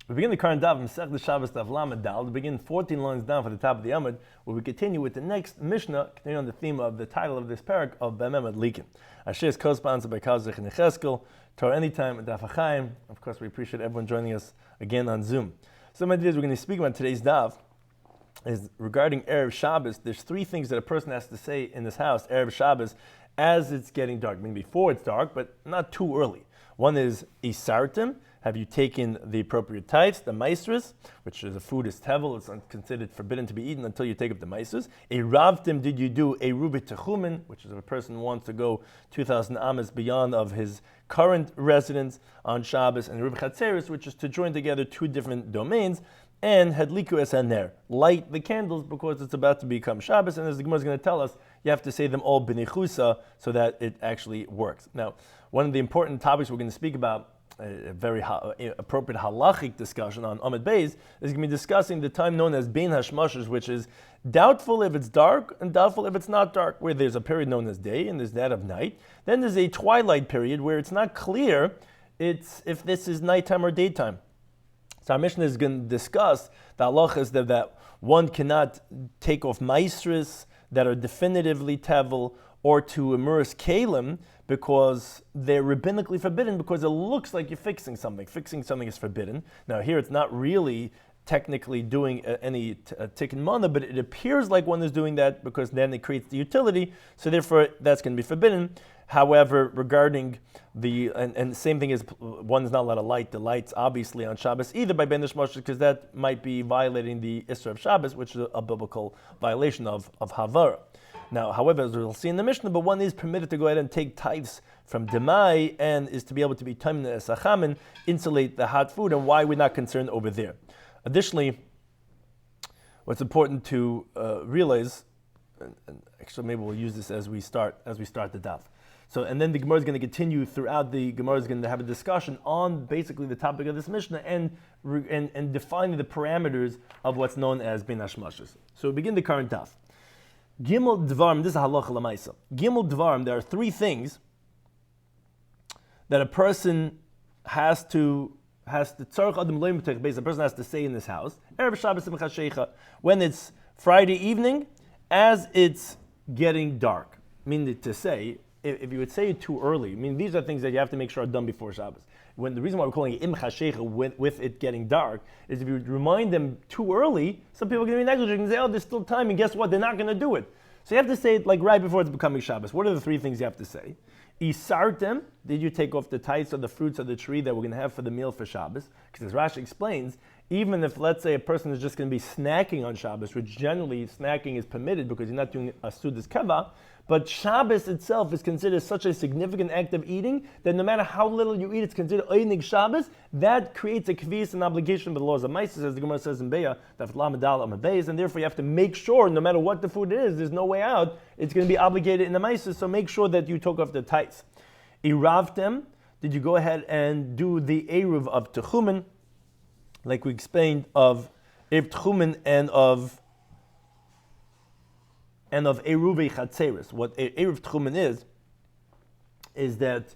We begin the current Daf, the Shabbos Daf Lamed Dal, to begin 14 lines down for the top of the Amud, where we continue with the next Mishnah, continuing on the theme of the title of this parak of B'Mem Adlikin. Asher is co-sponsored by Kazach and Yecheskel, Torah Anytime, and Daf HaChaim. Of course, we appreciate everyone joining us again on Zoom. Some ideas we're going to speak about today's Daf is regarding Erev Shabbos. There's three things that a person has to say in this house, Erev Shabbos, as it's getting dark. I mean, before it's dark, but not too early. One is Isartim. Have you taken the appropriate tithes, the maestras, which is a food is tevel, it's considered forbidden to be eaten until you take up the maestras. A ravtim, did you do a rubi techumen, which is if a person wants to go 2,000 amas beyond of his current residence on Shabbos, and rubi chatzeris, which is to join together two different domains, and hadliku es haner, light the candles because it's about to become Shabbos, and as the Gemara is going to tell us, you have to say them all b'nichusa so that it actually works. Now, one of the important topics we're going to speak about, a very appropriate halachic discussion on Amud Beis, is going to be discussing the time known as Bein Hashmashers, which is doubtful if it's dark and doubtful if it's not dark, where there's a period known as day and there's that of night. Then there's a twilight period where it's not clear if this is nighttime or daytime. So our Mishnah is going to discuss the halachas that one cannot take off maestras that are definitively tevel or to immerse kalim because they're rabbinically forbidden because it looks like you're fixing something. Fixing something is forbidden. Now here it's not really technically doing any tikkun mana, but it appears like one is doing that because then it creates the utility, so therefore that's going to be forbidden. However, regarding and the same thing is one is not allowed to light the lights obviously on Shabbos either by Ben Ishmael because that might be violating the Isra of Shabbos, which is a biblical violation of Havara. Now, however, as we'll see in the Mishnah, but one is permitted to go ahead and take tithes from Demai and is to be able to be Tamna Esachamin, insulate the hot food, and why we're not concerned over there. Additionally, what's important to realize, and actually maybe we'll use this as we start the Daf. So, and then the Gemara is going to continue throughout. The Gemara is going to have a discussion on basically the topic of this Mishnah and defining the parameters of what's known as Bein Hashmashos. So we begin the current Daf. Gimel Dvarim, this is halacha l'maisa. Gimel Dvarim, there are three things that a person has to tzarech adam lo yimtech beis. A person has to say in this house. Erev Shabbos simcha sheikha, when it's Friday evening, as it's getting dark. Meaning to say, if you would say it too early, I mean these are things that you have to make sure are done before Shabbos. When the reason why we're calling it imcha sheikha with it getting dark is if you remind them too early, some people are going to be negligent and say, oh, there's still time, and guess what? They're not going to do it. So you have to say it like right before it's becoming Shabbos. What are the three things you have to say? Isartem, did you take off the tithes of the fruits of the tree that we're going to have for the meal for Shabbos? Because as Rashi explains, even if, let's say, a person is just going to be snacking on Shabbos, which generally snacking is permitted because you're not doing a sudas kava, but Shabbos itself is considered such a significant act of eating that no matter how little you eat, it's considered Einig Shabbos. That creates a kvias, an obligation by the laws of Maisis, as the Gemara says in Beya, Daf Lamed Dal Amud Beis, and therefore you have to make sure, no matter what the food is, there's no way out. It's going to be obligated in the Maisis, so make sure that you took off the tithes. Iravtem, did you go ahead and do the Eruv of Techumen, like we explained, of Eruv Techumen and of Eruvei Chatzeris. What Eruv Techumen is that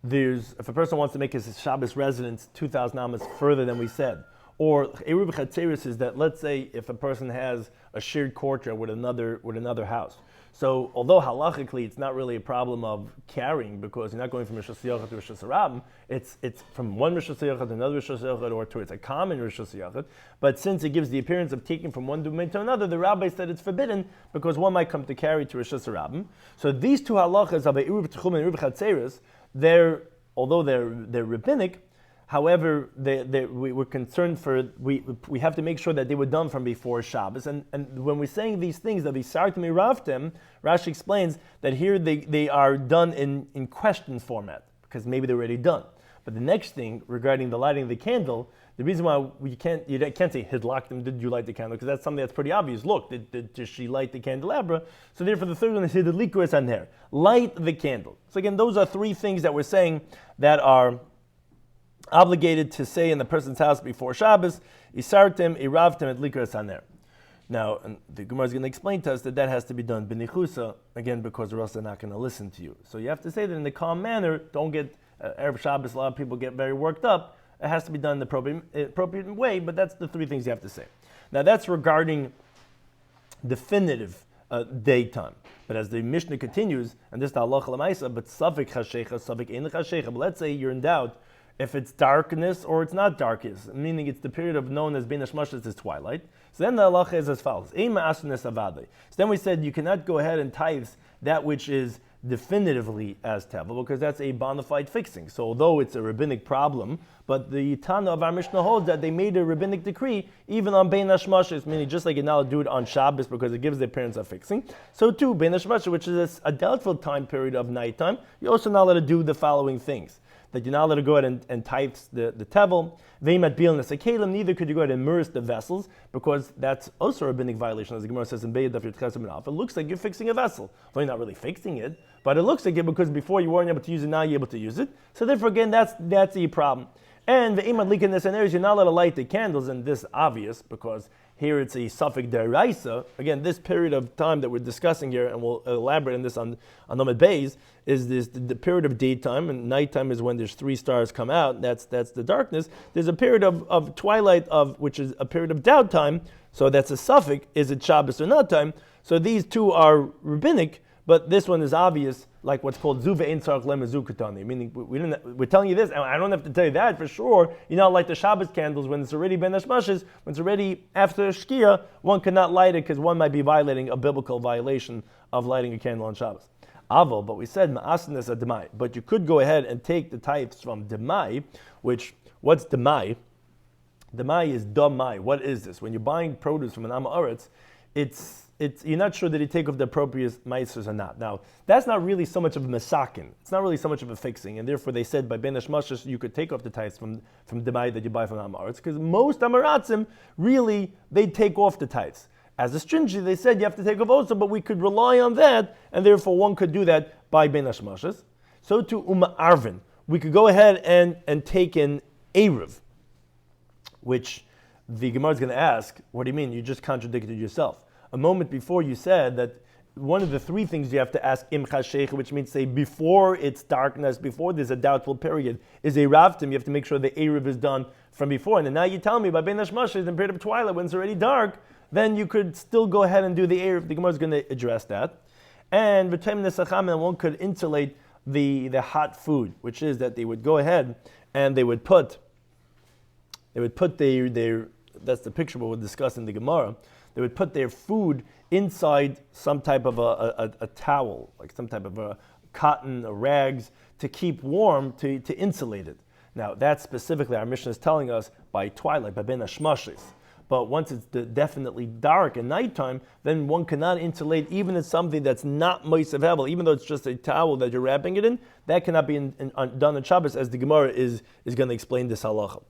if a person wants to make his Shabbos residence 2,000 amas further than we said, or Eruvei Chatzeris is that, let's say, if a person has a shared courtyard with another house. So, although halachically it's not really a problem of carrying because you're not going from Rishus Yachad to Rishus Rabim, it's from one Rishus Yachad to another Rishus Yachad or towards a common Rishus Yachad. But since it gives the appearance of taking from one domain to another, the rabbi said it's forbidden because one might come to carry to Rishus Rabim. So these two halachas of Eruv Techum and Eruv Chatzeris, although they're rabbinic, however, we're concerned we have to make sure that they were done from before Shabbos. And when we're saying these things, that Isartem Iravtem, Rashi explains that here they are done in question format, because maybe they're already done. But the next thing, regarding the lighting of the candle, the reason why you can't say, Hidlaktem, did you light the candle? Because that's something that's pretty obvious. Look, did she light the candelabra? So therefore the third one is Hidliku es haner, light the candle. So again, those are three things that we're saying that are obligated to say in the person's house before Shabbos, Isartem, Iravtem, et Likra Saner. Now, and the Gemara is going to explain to us that has to be done b'nichusa, again, because or else they're not going to listen to you. So you have to say that in a calm manner. Don't get Erev Shabbos, a lot of people get very worked up, it has to be done in the appropriate way, but that's the three things you have to say. Now that's regarding definitive daytime. But as the Mishnah continues, and this is the halacha l'maisa, but safek chashecha, safek ein chashecha. But let's say you're in doubt if it's darkness or it's not darkness, meaning it's the period of known as bein hashmashas is twilight. So then the halacha is as follows: ein ma'asnes avadei. So then we said you cannot go ahead and tithe that which is definitively as tevel, because that's a bona fide fixing. So although it's a rabbinic problem, but the Tana of our Mishnah holds that they made a rabbinic decree even on Bein HaShmashis, meaning just like you're not allowed to do it on Shabbos because it gives the appearance of fixing. So too, Bein HaShmashis, which is a doubtful time period of nighttime, you're also not allowed to do the following things. That you're not allowed to go ahead and tithe the tevel. Veimat bilnas akalim. Neither could you go ahead and immerse the vessels, because that's also a rabbinic violation, as the Gemara says in Daf Yomi. It looks like you're fixing a vessel. Well, you're not really fixing it, but it looks like it because before you weren't able to use it, now you're able to use it. So therefore, again, that's a problem. And veimat likin areas, you're not allowed to light the candles, and this is obvious because here it's a suffix deraisa. Again, this period of time that we're discussing here, and we'll elaborate on this on Nomad Bays, is this the period of daytime, and nighttime is when there's 3 stars come out. That's the darkness. There's a period of twilight, which is a period of doubt time. So that's a suffix. Is it Shabbos or not time? So these two are rabbinic, but this one is obvious, like what's called zuva ein tzarich lemezukatani. Meaning we're telling you this, and I don't have to tell you that for sure. You know, like the Shabbos candles, when it's already ben hashmashis, when it's already after shkia, one cannot light it because one might be violating a biblical violation of lighting a candle on Shabbos. Avo, but we said ma'asnes a demai. But you could go ahead and take the tithes from demai, what's demai? Demai is damai. What is this? When you're buying produce from an Am Haaretz, it's you're not sure that you take off the appropriate maasros or not. Now, that's not really so much of a mesakin. It's not really so much of a fixing, and therefore they said by ben hashmashas you could take off the tithes from demai that you buy from Am Haaretz, because most Amaratzim really they take off the tithes. As a stringy, they said you have to take off also, but we could rely on that, and therefore one could do that by ben hashmashas. So to arvin, we could go ahead and take an eruv, which the Gemara is going to ask, what do you mean? You just contradicted yourself. A moment before you said that one of the 3 things you have to ask im chashecha, which means say before it's darkness, before there's a doubtful period, is a ravtim. You have to make sure the eruv is done from before. And now you tell me by ben hashmashas in the period of twilight when it's already dark, then you could still go ahead and do the eruv. The Gemara is going to address that. And v'tem nesacham, and one could insulate the hot food, which is that they would go ahead and they would put their that's the picture we'll discuss in the Gemara. They would put their food inside some type of a towel, like some type of a cotton or rags, to keep warm, to insulate it. Now, that's specifically, our Mishnah is telling us, by twilight, by ben hashmashis. But once it's definitely dark at nighttime, then one cannot insulate even in something that's not moisav hevel, even though it's just a towel that you're wrapping it in. That cannot be done on Shabbos, as the Gemara is going to explain this halacha.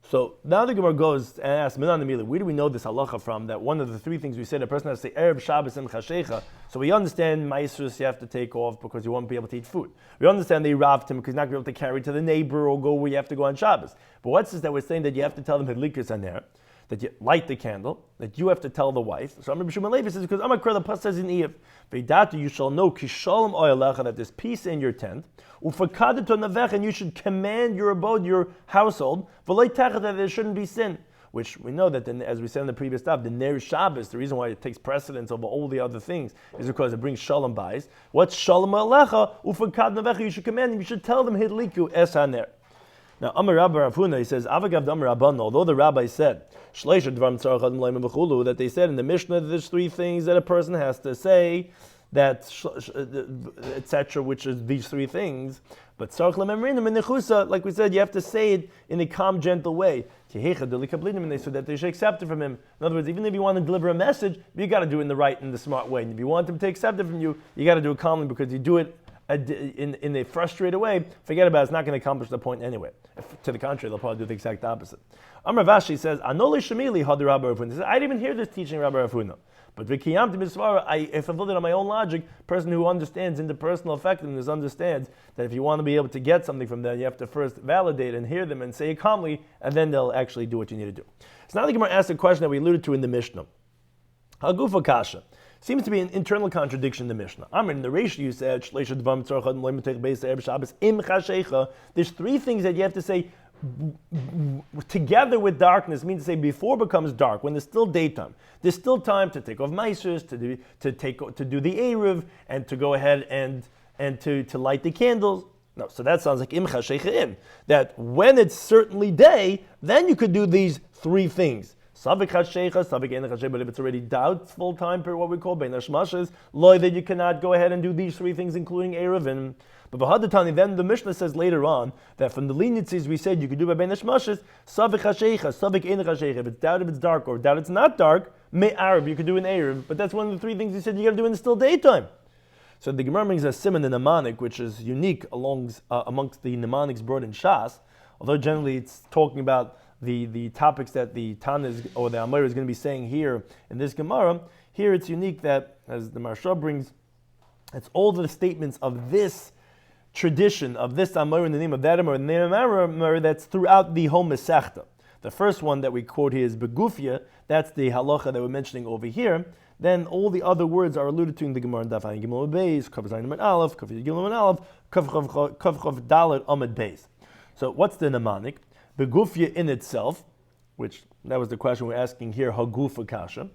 So now the Gemara goes and asks, where do we know this halacha from? That one of the 3 things we said, a person has to say Erev Shabbos and Chashecha. So we understand maasros you have to take off because you won't be able to eat food. We understand they robbed him because you're not going to be able to carry to the neighbor or go where you have to go on Shabbos. But what's this that we're saying that you have to tell them Hadlikas on there, that you light the candle, that you have to tell the wife. So Rabbi Shloimy Schwartzberg says, because Amakar the Pas says in Eiv, Veidatu, you shall know Kishalom Oyalecha, that there's peace in your tent. Ufakadet Nevech, and you should command your abode, your household. V'loi Tachat, that there shouldn't be sin. Which we know that, as we said in the previous Daf, the Ner Shabbos, the reason why it takes precedence over all the other things is because it brings Shalom Bayis. What's Shalom Alecha? Ufakadet Nevech, you should command them, you should tell them Hidliku Es HaNer. Now, Amar Rabbi Rav Huna, he says, Avagav Amar Rabban, although the rabbi said, that they said in the Mishnah that there's 3 things that a person has to say, that etc., which is these 3 things. But like we said, you have to say it in a calm, gentle way, so that they should accept it from him. In other words, even if you want to deliver a message, you got to do it in the right and the smart way. And if you want them to accept it from you, you got to do it calmly, because you do it in a frustrated way, forget about it, it's not going to accomplish the point anyway. To the contrary, they'll probably do the exact opposite. Amar Vashi says, Anole Shemili had Rabbi Rav Huna. He says, I didn't even hear this teaching Rabbi Rav Huna. But Vikiyamti Misvara, I fulfilled it on my own logic. Person who understands interpersonal effectiveness understands that if you want to be able to get something from them, you have to first validate and hear them and say it calmly, and then they'll actually do what you need to do. So now the Gemara asks a question that we alluded to in the Mishnah. Hagufa Kasha. Seems to be an internal contradiction in the Mishnah. In the ratio you said, there's 3 things that you have to say together with darkness means to say before it becomes dark, when there's still daytime, there's still time to take off meisers, to do the Eruv, and to go ahead and to light the candles. No, so that sounds like imcha shechein. That when it's certainly day, then you could do these three things. Savik hashecha, savik ein hashecha. But if it's already doubtful time period, what we call bein hashmashes, loy, then you cannot go ahead and do these three things, including Eruv. But v'hadatani, then the Mishnah says later on that from the leniencies we said you could do by bein hashmashes, savik hashecha, savik ein hashecha. If it's doubt if it's dark or doubt it's not dark, me Arab, you could do an Eruv. But that's one of the three things you said you got to do in the still daytime. So the Gemara brings a simon, the mnemonic, which is unique amongst the mnemonics brought in Shas, although generally it's talking about the topics that the Tana or the Amir is going to be saying here in this Gemara. Here it's unique that, as the Maharsha brings, it's all the statements of this tradition, of this Amir in the name of that Amir, and the name of Amir that's throughout the whole Masechta. The first one that we quote here is Begufya, that's the halacha that we're mentioning over here. Then all the other words are alluded to in the Gemara in Daf Yomi Gimel Beis, Kav Zayin Amud Aleph, Kav Yud Gimel Amud Aleph, Kav Chav Dalet Amud Beis. So what's the mnemonic? Begufya in itself, which that was the question we're asking here, Hagufa Kasha.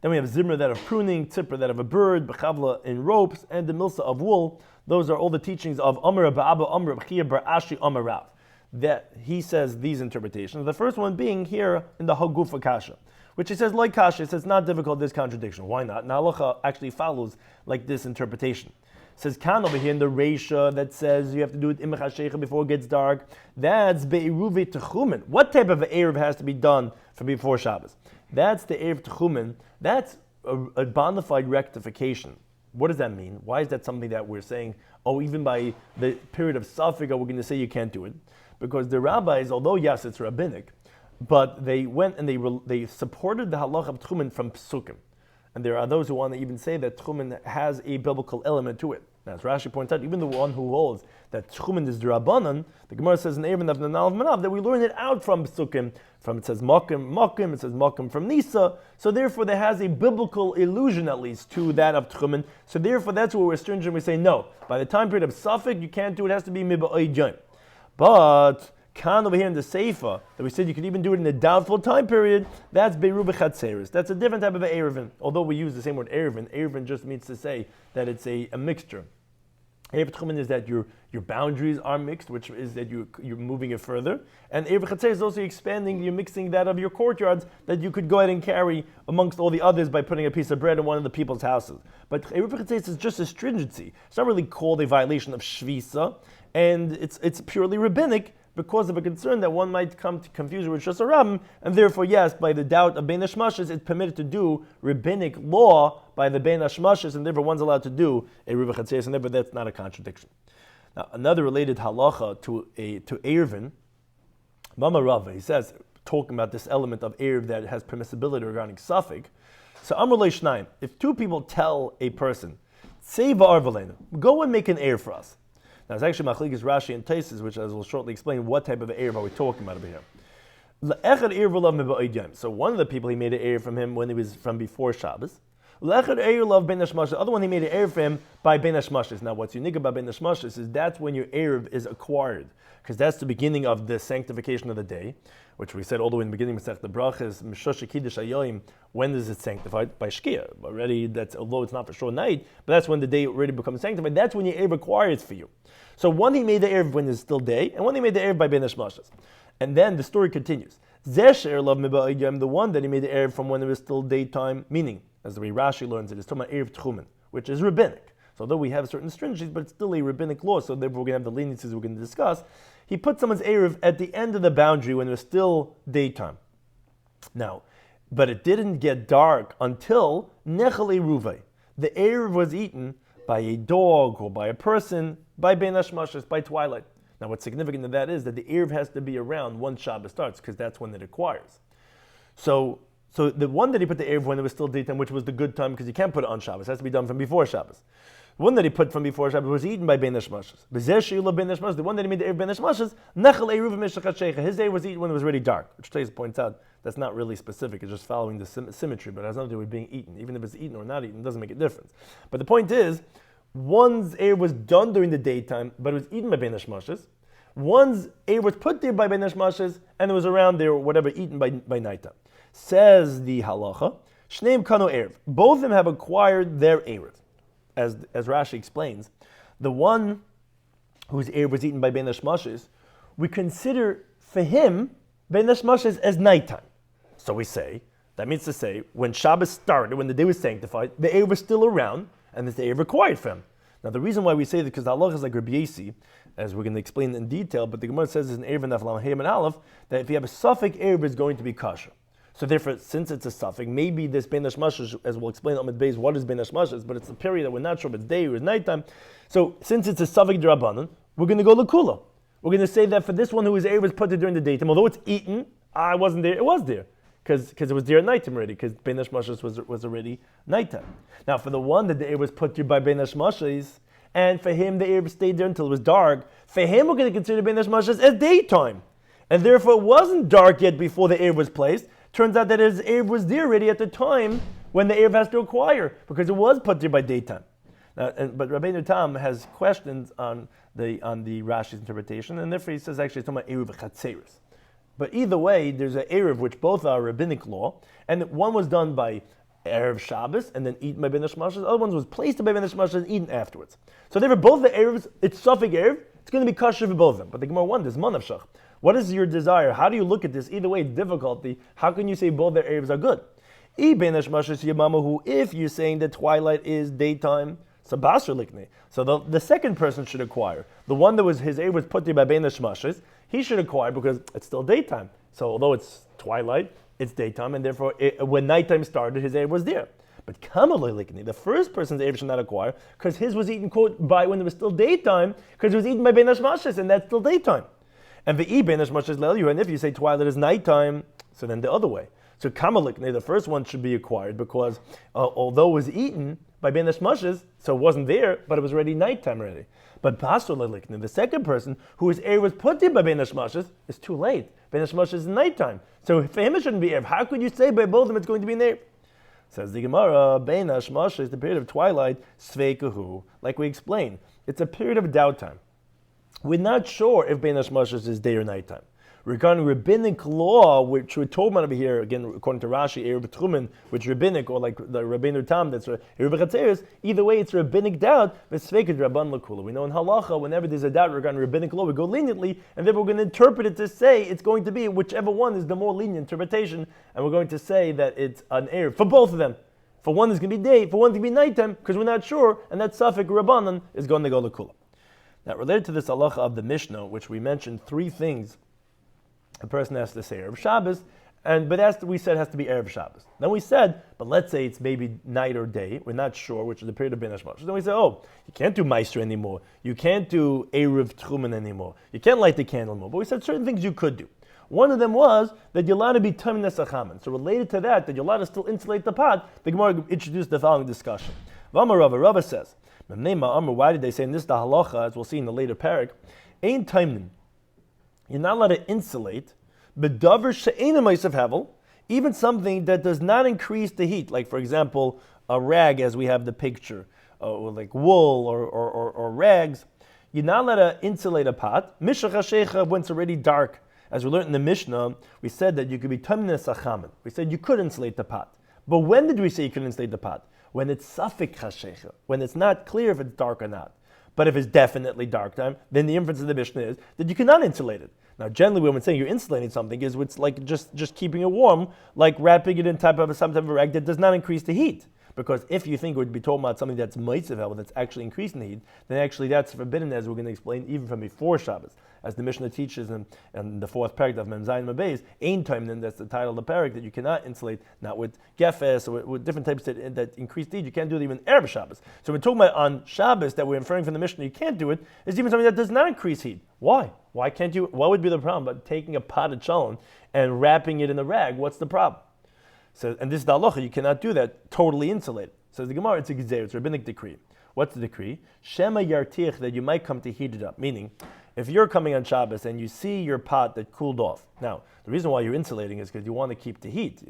Then we have Zimra that of pruning, Tzipra that of a bird, Bechavla in ropes, and the Milsa of wool. Those are all the teachings of Amr Ba'aba, Amr B'chia, Barashi, Amr Rav. That he says these interpretations. The first one being here in the Hagufa Kasha, which he says, like Kasha, it says not difficult, this contradiction. Why not? Halacha actually follows like this interpretation. It says, Kan over here in the Reisha that says you have to do it imach hashecha before it gets dark. That's be'eruve techumen. What type of eruv has to be done for before Shabbos? That's the eruv techumen. That's a bona fide rectification. What does that mean? Why is that something that we're saying, oh, even by the period of Safik, we're going to say you can't do it? Because the rabbis, although yes, it's rabbinic, but they went and they supported the halacha of tchumen from psukim. And there are those who want to even say that tchumen has a biblical element to it. Now, as Rashi points out, even the one who holds that tchumen is drabanan, the Gemara says in Even of Nanav Manav that we learn it out from psukim. From it says makim, it says makim from Nisa. So therefore, there has a biblical illusion at least to that of tchumen. So therefore, that's where we're stringent. We say no. By the time period of Safik, you can't do it. It has to be miba'ay joim. But Kan over here in the Seifa, that we said you could even do it in a doubtful time period, that's Beirub Chatzeris. That's a different type of Erevin. Although we use the same word Erevin, Erevin just means to say that it's a mixture. Erev Tchumen is that your boundaries are mixed, which is that you're moving it further. And Erev Chatzeris is also expanding, you're mixing that of your courtyards that you could go ahead and carry amongst all the others by putting a piece of bread in one of the people's houses. But Erev Chatzeris is just a stringency. It's not really called a violation of Shvisa, and it's purely rabbinic, because of a concern that one might come to confusion with Shas Rabbim, and therefore, yes, by the doubt of Bein Hashmashes, it's permitted to do rabbinic law by the Bein Hashmashes, and therefore one's allowed to do a Ruva Chatzeris, and therefore that's not a contradiction. Now, another related halacha to Erevin, Mama Rava, he says, talking about this element of Erev that has permissibility regarding Safik. So Amr Leishnaim, if two people tell a person, Seva Arvalenu, go and make an Erev for us. Now, it's actually Machlekes Rashi and Taisus, which I will shortly explain what type of Erev are we talking about over here. So one of the people, he made an Erev from him when he was from before Shabbos. The other one, he made an Erev for him by Ben Hashmashes. Now, what's unique about Ben Hashmashes is that's when your Erev is acquired, because that's the beginning of the sanctification of the day, which we said all the way in the beginning, the Brachas, Mishosha Kiddush Hayoim. When is it sanctified? By Shkia. Already, that's, although it's not for sure night, but that's when the day already becomes sanctified. That's when your Erev acquires for you. So one he made the Erev when it's still day, and one he made the Erev by Ben Hashmashes. And then the story continues. The one that he made the Erev from when it was still daytime, meaning, as the way Rashi learns it, is talking about Erev Tchumen, which is rabbinic. So although we have certain stringencies, but it's still a rabbinic law, so therefore we're going to have the leniencies we're going to discuss. He put someone's Erev at the end of the boundary when it was still daytime. Now, but it didn't get dark until Nechel Eruvei. The Erev was eaten by a dog or by a person, by Ben Hashmashes, by twilight. Now what's significant of that is that the Erev has to be around once Shabbos starts, because that's when it acquires. So the one that he put the Erev when it was still daytime, which was the good time, because you can't put it on Shabbos, it has to be done from before Shabbos. The one that he put from before Shabbos was eaten by Ben Hashmashes. The one that he made the Erev Ben Hashmashes, Nechel Eruv Mishachat Sheikha. His day was eaten when it was already dark, which Taisus points out that's not really specific, it's just following the symmetry, but it has nothing to do with being eaten. Even if it's eaten or not eaten, it doesn't make a difference. But the point is, one's Erev was done during the daytime, but it was eaten by Ben Hashmashes. One's Erev was put there by Ben Hashmashes, and it was around there, or whatever, eaten by nighttime. Says the halacha, Shneim Kano Erev. Both of them have acquired their Erev. As Rashi explains, the one whose Erev was eaten by Ben Hashmashes, we consider for him Ben Hashmashes as nighttime. So we say, that means to say, when Shabbos started, when the day was sanctified, the Erev was still around, and it's the Erev required for him. Now the reason why we say that, because the halacha is like Rabbi Yasi, as we're going to explain in detail, but the Gemara says in Erev and Naflam Hayim and Aleph, that if you have a suffix Erev, it's going to be kosher. So therefore, since it's a suffix, maybe this Ben Hashmashes, as we'll explain on Beis, what is Ben Hashmashes, but it's a period that we're not sure if it's day or it's nighttime. So since it's a suffix D'Rabbanan, we're going to go L'Kula. We're going to say that for this one who was Erev was put there during the daytime, although it's eaten, I wasn't there, it was there. Because it was there at nighttime already, because Ben Hashmashes was already nighttime. Now for the one that the Erev was put there by Ben Hashmashes, and for him the Erev stayed there until it was dark, for him we're going to consider Ben Hashmashes as daytime. And therefore it wasn't dark yet before the Erev was placed. Turns out that his Erev was there already at the time when the Erev has to acquire, because it was put there by daytime. But Rabbeinu Tam has questions on the Rashi's interpretation, and therefore he says actually it's talking about Erev Chatzeris. But either way, there's an Erev which both are rabbinic law, and one was done by Erev Shabbos and then eaten by Ben Hashmashes. The other one was placed by Ben Hashmashes and eaten afterwards. So therefore both the Erevs, it's suffix Erev, it's going to be kosher for both of them. But the Gemara wonders, Manavshach, what is your desire? How do you look at this? Either way, it's difficulty. How can you say both their Erevs are good? If you're saying that twilight is daytime, so the second person should acquire. The one that was his Erev was put there by Ben Hashmashes, he should acquire because it's still daytime. So although it's twilight, it's daytime, and therefore when nighttime started, his Erev was there. But Kamaloi, the first person's Erev should not acquire because his was eaten, quote, by when it was still daytime, because it was eaten by Ben Hashmashes, and that's still daytime. And the Ben Hashmashes Lelu, and if you say twilight is nighttime, so then the other way. So Kamaloi, the first one should be acquired because although it was eaten by Ben Hashmashes, so it wasn't there, but it was already nighttime already. But Pastor the second person whose Erev was put there by Ben Hashmashes, is too late. Ben Hashmashes is nighttime. So for him it shouldn't be Erev. How could you say by both of them it's going to be an Erev? Says the Gemara, Ben Hashmashes, the period of twilight, Sveikahu. Like we explained, it's a period of doubt time. We're not sure if Ben Hashmashes is day or nighttime. Regarding rabbinic law, which we're talking about over here, again, according to Rashi, Erev Tchumen, which rabbinic, or like the Rabbeinu Tam, that's Erev Chatzeris, either way, it's rabbinic doubt, V'sveked Rabban L'Kula. We know in Halacha, whenever there's a doubt regarding rabbinic law, we go leniently, and then we're going to interpret it to say it's going to be whichever one is the more lenient interpretation, and we're going to say that it's an Erev for both of them. For one, it's going to be day, for one, it's going to be nighttime, because we're not sure, and that Safek Rabbanan is going to go L'Kula. Now, related to this Halacha of the Mishnah, which we mentioned three things a person has to say Erev Shabbos, but we said has to be Erev Shabbos. Then we said, but let's say it's maybe night or day, we're not sure, which is the period of Ben Hashmashes. Then we said, you can't do Meister anymore, you can't do Erev Tchumen anymore, you can't light the candle anymore. But we said certain things you could do. One of them was that you're allowed to be Tamim Nesachaman. So related to that you're allowed to still insulate the pot, the Gemara introduced the following discussion. V'amar Rava says, why did they say in this the halacha, as we'll see in the later parak, Ein Taimnin. You're not allowed to insulate, bedavar she'eina meisav hevel, even something that does not increase the heat, like for example, a rag, as we have the picture, or like wool or rags. You're not allowed to insulate a pot. Mishach hashecha, when it's already dark. As we learned in the Mishnah, we said that you could be tamim nesachamen. We said you could insulate the pot. But when did we say you could insulate the pot? When it's safek hashecha, when it's not clear if it's dark or not. But if it's definitely dark time, then the inference of the Mishnah is that you cannot insulate it. Now, generally, when we're saying you're insulating something, is it's like just keeping it warm, like wrapping it in some type of rag that does not increase the heat. Because if you think we'd be talking about something that's moitzev, that's actually increasing the heat, then actually that's forbidden, as we're going to explain, even from before Shabbos. As the Mishnah teaches in the fourth parak of Mem Zayin Mabez, Ein Time, then that's the title of the parak, that you cannot insulate, not with gefes or with different types that increase the heat. You can't do it even Erev Shabbos. So we're talking about on Shabbos that we're inferring from the Mishnah you can't do it, is even something that does not increase heat. Why? Why can't you? What would be the problem about taking a pot of chalon and wrapping it in a rag? What's the problem? So, and this is the halacha, you cannot do that, totally insulated. Says the Gemara, it's a gezer, it's a rabbinic decree. What's the decree? Shema yartich, that you might come to heat it up. Meaning, if you're coming on Shabbos and you see your pot that cooled off. Now, the reason why you're insulating is because you want to keep the heat.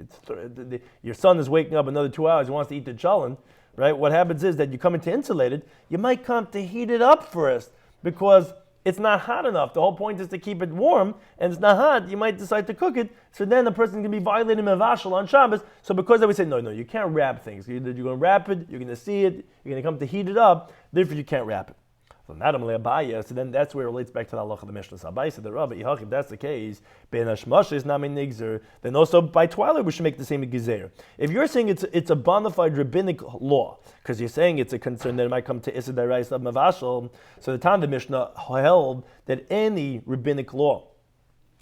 Your son is waking up another 2 hours, he wants to eat the challah, right? What happens is that you come in to insulate it, you might come to heat it up first, because it's not hot enough. The whole point is to keep it warm, and it's not hot. You might decide to cook it, so then the person can be violating mevashel on Shabbos. So because that we say, no, you can't wrap things. You're going to wrap it, you're going to see it, you're going to come to heat it up, therefore you can't wrap it. So then that's where it relates back to the halacha of the Mishnah. So Abaye said, the Rabbi, if that's the case, ben hashmashes nami nigzer, then also by twilight we should make the same gezer. If you're saying it's a bona fide rabbinic law, because you're saying it's a concern that it might come to Issa Daraisa of Mavashal, so the time of the Mishnah held that any rabbinic law,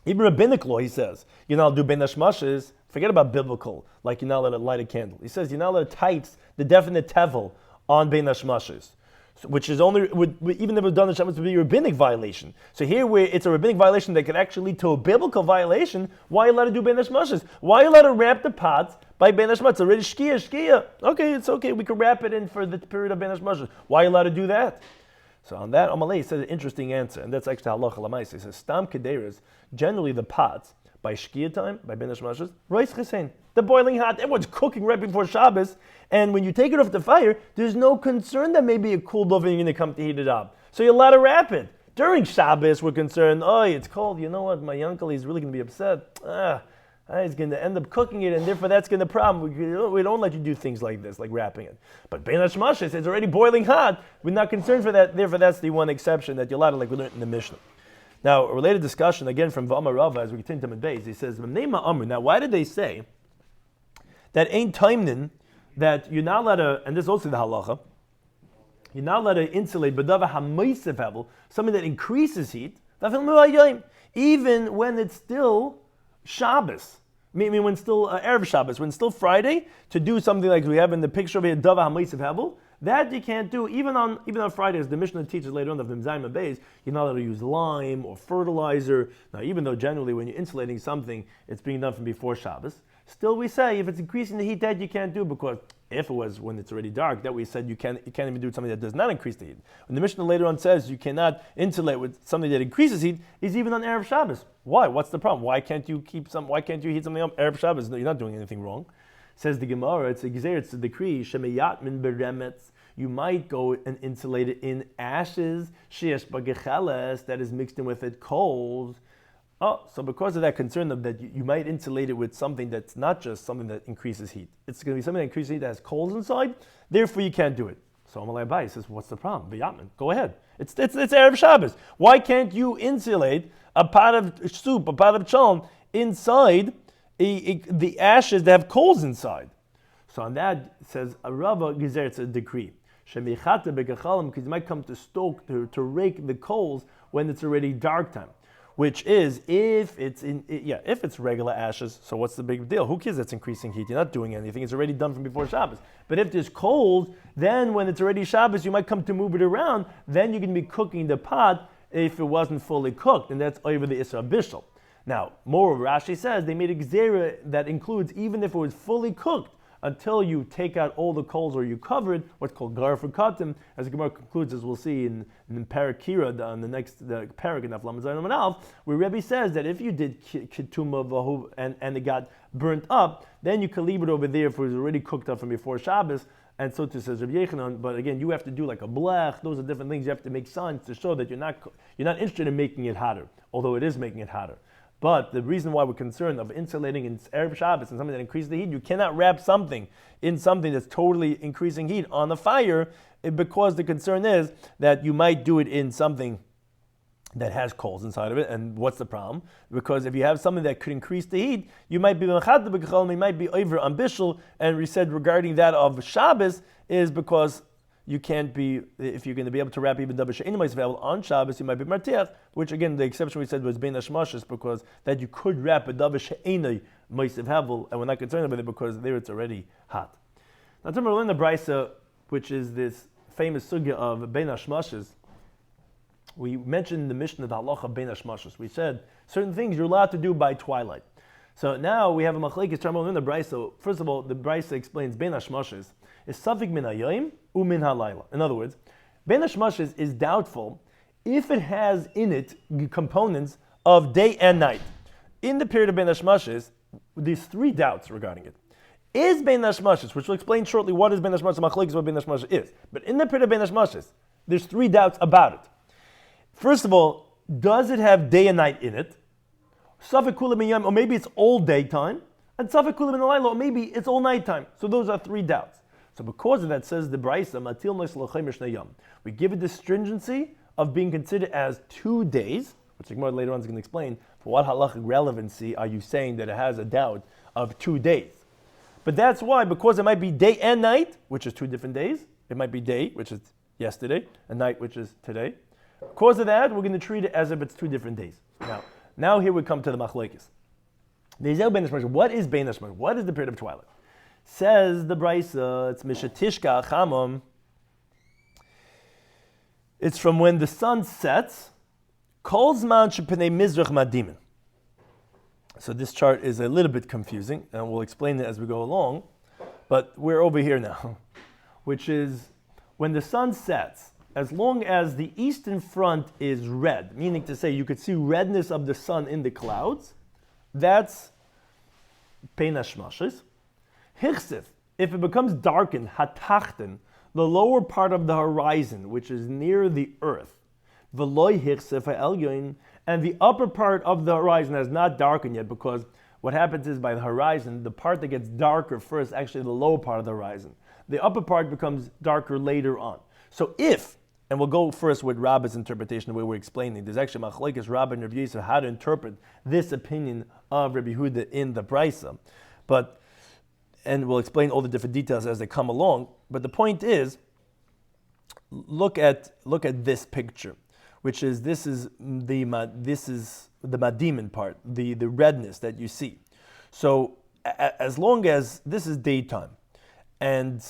even rabbinic law, he says, you're not allowed to do ben hashmashes, forget about biblical, like you're not allowed to light a candle. He says you're not allowed to tights the definite tevel on ben hashmashes, which is only, even if it's done in Shabbos, would be a rabbinic violation. So here, where it's a rabbinic violation that could actually lead to a biblical violation, why are you allowed to do ben hashmashes? Why are you allowed to wrap the pots by ben hashmashes? It's already shkia. Okay, it's okay. We can wrap it in for the period of ben hashmashes. Why are you allowed to do that? So on that, Amalei says an interesting answer, and that's actually halacha l'maaseh. He says stam kederes, generally the pots by shkia time, by ben hashmashes, rois chesein. They're boiling hot. Everyone's cooking right before Shabbos. And when you take it off the fire, there's no concern that maybe it cooled off and you're going to come to heat it up. So you're allowed to wrap it. During Shabbos, we're concerned, it's cold. You know what? My uncle, he's really going to be upset. He's going to end up cooking it, and therefore that's going to be the problem. We don't let you do things like this, like wrapping it. But Bein HaShmashes, it's already boiling hot. We're not concerned for that. Therefore, that's the one exception that you're allowed to, like we learned in the Mishnah. Now, a related discussion, again, from V'amar Rava, as we continue to Beis, he says, now, why did they say that ain't taimnin, that you're not allowed to, and this is also the halacha, you're not allowed to insulate bedava hamoisev hevel, something that increases heat, even when it's still Shabbos. I mean, when still Erev Shabbos, when still Friday, to do something like we have in the picture of a dava hamoisev hevel, that you can't do even on Fridays. The Mishnah teaches later on of the Mzayim and Beis, you're not allowed to use lime or fertilizer. Now, even though generally when you're insulating something, it's being done from before Shabbos. Still, we say if it's increasing the heat, that you can't do, because if it was when it's already dark, that we said you can't even do something that does not increase the heat. When the Mishnah later on says you cannot insulate with something that increases heat, is even on Erev Shabbos. Why? What's the problem? Why can't you heat something up Erev Shabbos? No, you're not doing anything wrong. Says the Gemara, it's a gezer, it's a decree. Shemeyat min beremetz. You might go and insulate it in ashes, sheyesh bagecheles, that is mixed in with it coals. So because of that concern of that, you might insulate it with something that's not just something that increases heat. It's going to be something that increases heat that has coals inside, therefore you can't do it. So Amalei Abaye says, what's the problem? B'yatman, go ahead. It's Erev Shabbos. Why can't you insulate a pot of soup, a pot of cholent, inside the ashes that have coals inside? So on that, it says, a Rava Gezer, it's a decree. Shemichata be'kachalim, because you might come to stoke, to rake the coals when it's already dark time. Which is, if it's regular ashes, so what's the big deal? Who cares it's increasing heat? You're not doing anything. It's already done from before Shabbos. But if there's coals, then when it's already Shabbos, you might come to move it around. Then you're going to be cooking the pot if it wasn't fully cooked, and that's over the Isra Bishul. Now, moreover, Rashi says they made a gzera that includes even if it was fully cooked, until you take out all the coals or you cover it, what's called garfa katim, as the Gemara concludes, as we'll see in Parakira, on the next parak in Aflam Zayin Manal, where Rebbe says that if you did ketuma vahu and it got burnt up, then you can leave it over there if it was already cooked up from before Shabbos, and so too says Rabbi Yechanan. But again, you have to do like a blech. Those are different things. You have to make signs to show that you're not interested in making it hotter, although it is making it hotter. But the reason why we're concerned of insulating in Erev Shabbos and something that increases the heat, you cannot wrap something in something that's totally increasing heat on the fire, because the concern is that you might do it in something that has coals inside of it. And what's the problem? Because if you have something that could increase the heat, you might be over on Bishul. And we said regarding that of Shabbos is because you can't be, if you're going to be able to wrap even davar she'eino ma'asev hevel on Shabbos, you might be martiach, which again, the exception we said was bein hashmashes, because that you could wrap a davar she'eino ma'asev hevel, and we're not concerned about it because there it's already hot. Now, tomorrow we'll learn the brisa, which is this famous sugya of bein hashmashes. We mentioned in the Mishnah the halacha bein hashmashes. We said certain things you're allowed to do by twilight. So now we have a machlekes. Tomorrow we'll learn the brisa. First of all, the brisa explains bein hashmashes is safik min hayom umin halayla. In other words, bein hashmashes is doubtful if it has in it components of day and night. In the period of bein hashmashes, there's three doubts regarding it. Is bein hashmashes, which we'll explain shortly what is bein hashmashes, machlekes what bein hashmashes is. But in the period of bein hashmashes, there's three doubts about it. First of all, does it have day and night in it? Safek kula min, or maybe it's all daytime, and safek kula min alayla, or maybe it's all nighttime. So those are three doubts. So because of that, says the Brisa, matil nois l'chayim shnei yom. We give it the stringency of being considered as 2 days, which the Gemara later on is going to explain. For what halachic relevancy are you saying that it has a doubt of 2 days? But that's why, because it might be day and night, which is 2 different days. It might be day, which is yesterday, and night, which is today. Because of that, we're going to treat it as if it's 2 different days. Now here we come to the machlokes. What is bein hashmashos? What is the period of twilight? Says the Brisa, it's mishatishka achamam. It's from when the sun sets. Kol zman shepnei mizrach madimin. So this chart is a little bit confusing, and we'll explain it as we go along. But we're over here now, which is when the sun sets. As long as the eastern front is red, meaning to say you could see redness of the sun in the clouds, that's bein hashmashos. Hichsif, if it becomes darkened, hatachten, the lower part of the horizon, which is near the earth, v'loy hichsif ha'elyon, and the upper part of the horizon has not darkened yet, because what happens is by the horizon, the part that gets darker first, actually the lower part of the horizon. The upper part becomes darker later on. So if, and we'll go first with Rabbi's interpretation, the way we're explaining. There's actually machlokes Rabbi and Rabbi Yosef how to interpret this opinion of Rabbi Yehuda in the Brisa. And we'll explain all the different details as they come along. But the point is, look at this picture, which is this is the madimin part, the redness that you see. So as long as this is daytime, and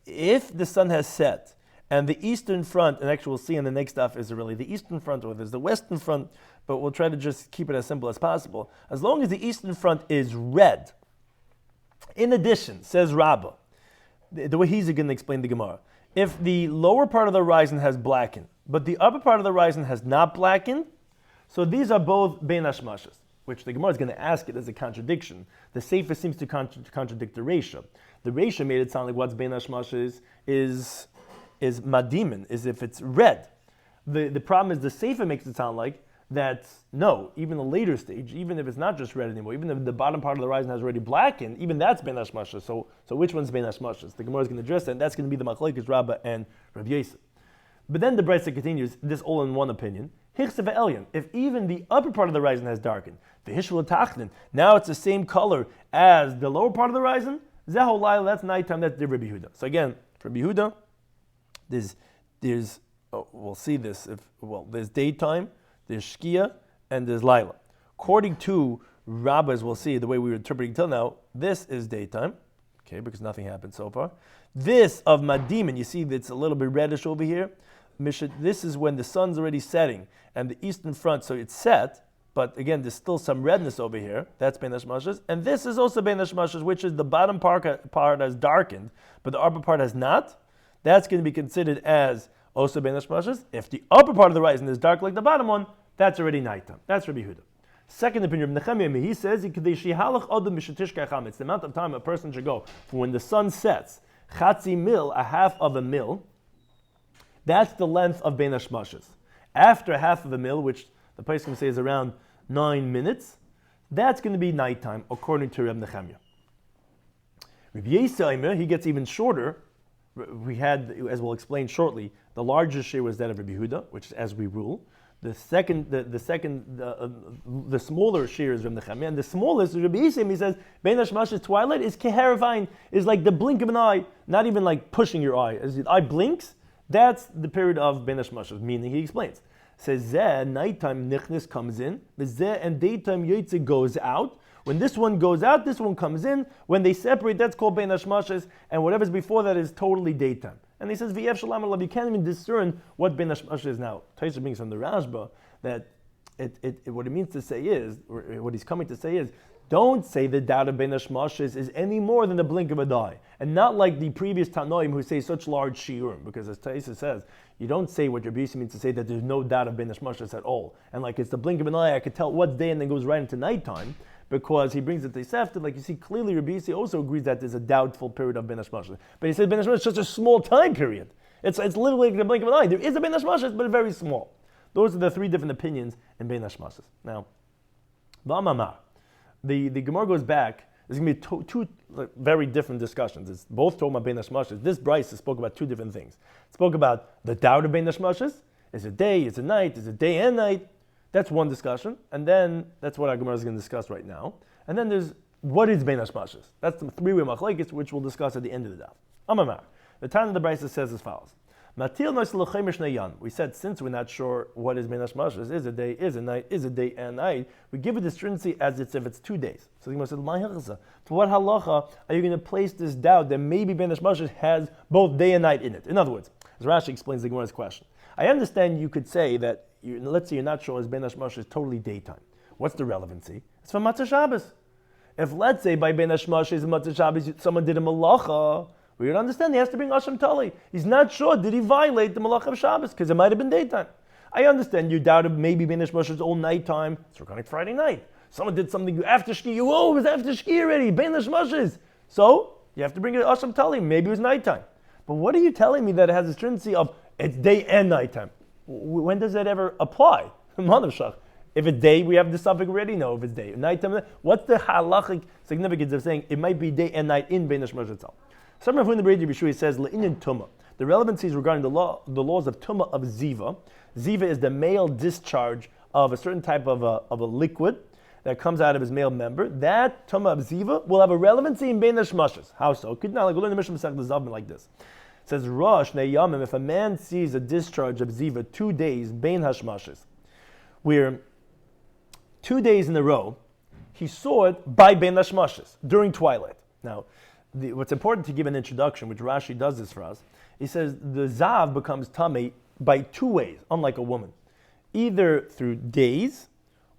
if the sun has set, and the eastern front, and actually we'll see in the next Daf, is really the eastern front or there's the western front, but we'll try to just keep it as simple as possible. As long as the eastern front is red, in addition, says Rabbah, the way he's going to explain the Gemara, if the lower part of the horizon has blackened, but the upper part of the horizon has not blackened, so these are both bein hashmashos, which the Gemara is going to ask it as a contradiction. The Sefer seems to contradict the Reisha. The Reisha made it sound like what's bein hashmashos is madimin, is if it's red. The problem is the Sefer makes it sound like that, no, even the later stage, even if it's not just red anymore, even if the bottom part of the horizon has already blackened, even that's bein hashmashos. So which one's bein hashmashos? The Gemara is going to address that, and that's going to be the machlokes Rabbah and Rav Yosef. But then the Brisa continues, this all in one opinion, hichsef elyon, if even the upper part of the horizon has darkened, the hishvul tachnin, now it's the same color as the lower part of the horizon, zehol laila, that's nighttime, that's the Rabbi Yehuda. So again, for Rabbi Yehuda, we'll see this. There's daytime, there's shkia, and there's laila. According to rabbis, we'll see the way we were interpreting till now. This is daytime, okay, because nothing happened so far. This of madimin, you see, it's a little bit reddish over here. This is when the sun's already setting, and the eastern front, so it's set. But again, there's still some redness over here. That's bein hashmashos, and this is also bein hashmashos, which is the bottom part has darkened, but the upper part has not. That's going to be considered as also bein hashmashos. If the upper part of the horizon is dark like the bottom one, that's already nighttime. That's Rabbi Yehuda. Second opinion of Nechemia, he says, it's the amount of time a person should go from when the sun sets, chatzi mil, a half of a mil, that's the length of bein hashmashos. After a half of a mil, which the place can say is around 9 minutes, that's going to be nighttime, according to Reb Nechemia. Rabbi Yosef, he gets even shorter. We had, as we'll explain shortly, the largest shiur was that of Rabbi Yehuda, which is as we rule. The smaller shiur is Reb Nechemia, and the smallest is Rabbi Yosef. He says bein hashmashos twilight is keheravain, is like the blink of an eye, not even like pushing your eye. As the eye blinks, that's the period of bein hashmashos. Meaning, he explains, says zeh nighttime nichnis comes in, the zeh and daytime yotze goes out. When this one goes out, this one comes in. When they separate, that's called bein hashmashos, and whatever's before that is totally daytime. And he says, v'yev shalom alav, you can't even discern what bein hashmashos is now. Taisa brings from the Rashba that what it means to say is, or what he's coming to say is, don't say the doubt of bein hashmashos is any more than the blink of an eye, and not like the previous Tanoim who say such large shiurim, because as Taisa says, you don't say what Rabbi Yosef means to say that there's no doubt of bein hashmashos at all, and like it's the blink of an eye, I could tell what's day and then goes right into nighttime. Because he brings it to Sefta, like you see clearly Rabbi Yosef also agrees that there's a doubtful period of bein hashmashos. But he says bein hashmashos is such a small time period. It's literally like the blink of an eye. There is a bein hashmashos, but very small. Those are the three different opinions in Bein Hashmashas. Now, V'amamar, the Gemara goes back. There's going to be two very different discussions. It's both talking about Bein Hashmashas. This Brisa spoke about two different things. It spoke about the doubt of Bein Hashmashas. Is it day? Is it night? Is it day and night? That's one discussion. And then that's what our Gemara is going to discuss right now. And then there's what is Bein Hashmashas. That's the three-way machlekes, which we'll discuss at the end of the daf. Amamar. The time of the Brisa says as follows. We said since we're not sure what is Bein Hashmashas, is a day, is a night, is a day and night, we give it the stringency as if it's 2 days. So the Gemara said, to what halacha are you going to place this doubt that maybe Bein Hashmashas has both day and night in it? In other words, as Rashi explains the Gemara's question, I understand you could say that, let's say you're not sure as Bein Hashmashas is totally daytime. What's the relevancy? It's for Matzah Shabbos. If let's say by Bein Hashmashas and Matzah Shabbos someone did a malacha, we would understand he has to bring Asham Tali. He's not sure, did he violate the Malach of Shabbos? Because it might have been daytime. I understand you doubted maybe Bein Hashmashas is all nighttime. It's regarding Friday night. Someone did something after Shki. It was after Shki already. Bein Hashmashas. So, you have to bring Asham Tali. Maybe it was nighttime. But what are you telling me that it has a stringency of it's day and nighttime? When does that ever apply? If it's day, we have the suffix already. No, if it's day. Nighttime, what's the halachic significance of saying it might be day and night in Bein Hashmashas itself? Some of the Rabbi Shloimy says Le'inyan Tumah. The relevancy is regarding the laws of Tumah of Ziva. Ziva is the male discharge of a certain type of a liquid that comes out of his male member. That Tumah of Ziva will have a relevancy in Bein Hashmashas. How so? Could not learn the Mishnah Masech Zavim like this. It says Rosh Neyamim. If a man sees a discharge of Ziva 2 days Bein Hashmashas, where 2 days in a row he saw it by Bein Hashmashas during twilight. Now, what's important to give an introduction, which Rashi does this for us, he says the Zav becomes Tamei by 2 ways, unlike a woman. Either through days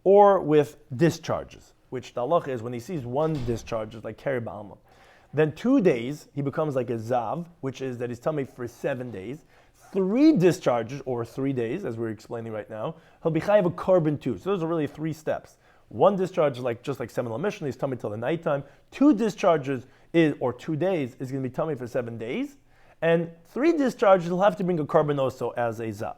or with discharges, which the halacha is when he sees one discharge, it's like Keri Ba'alma. Then 2 days, he becomes like a Zav, which is that he's Tamei for 7 days. 3 discharges, or 3 days, as we're explaining right now, he'll be Chayav a carbon too. So those are really 3 steps. 1 discharge is just like Seminal Mishnah, he's Tamei till the nighttime. 2 discharges or 2 days is going to be tummy for 7 days, and 3 discharges he'll have to bring a carbon also as a zav.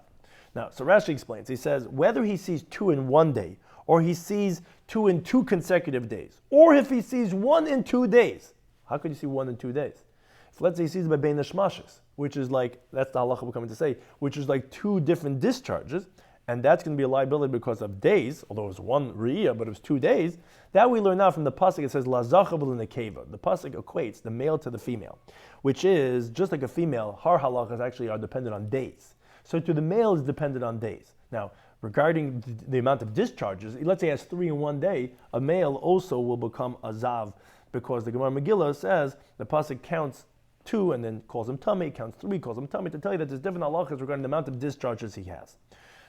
Now, so Rashi explains. He says whether he sees 2 in 1 day, or he sees 2 in 2 consecutive days, or if he sees 1 in 2 days. How could you see 1 in 2 days? If let's say he sees it by Bein Hashmashas, which is like, that's the halacha we're coming to say, which is like 2 different discharges, and that's going to be a liability because of days, although it was 1 riyah, but it was 2 days. That we learn now from the pasuk. It says la zachav l'nekeva. The pasuk equates the male to the female, which is just like a female. Her halachas actually are dependent on days. So to the male is dependent on days. Now, regarding the amount of discharges, let's say he has 3 in 1 day, a male also will become a zav, because the Gemara Megillah says the pasuk counts 2 and then calls him tummy, counts 3, calls him tummy, to tell you that there's different halachas regarding the amount of discharges he has.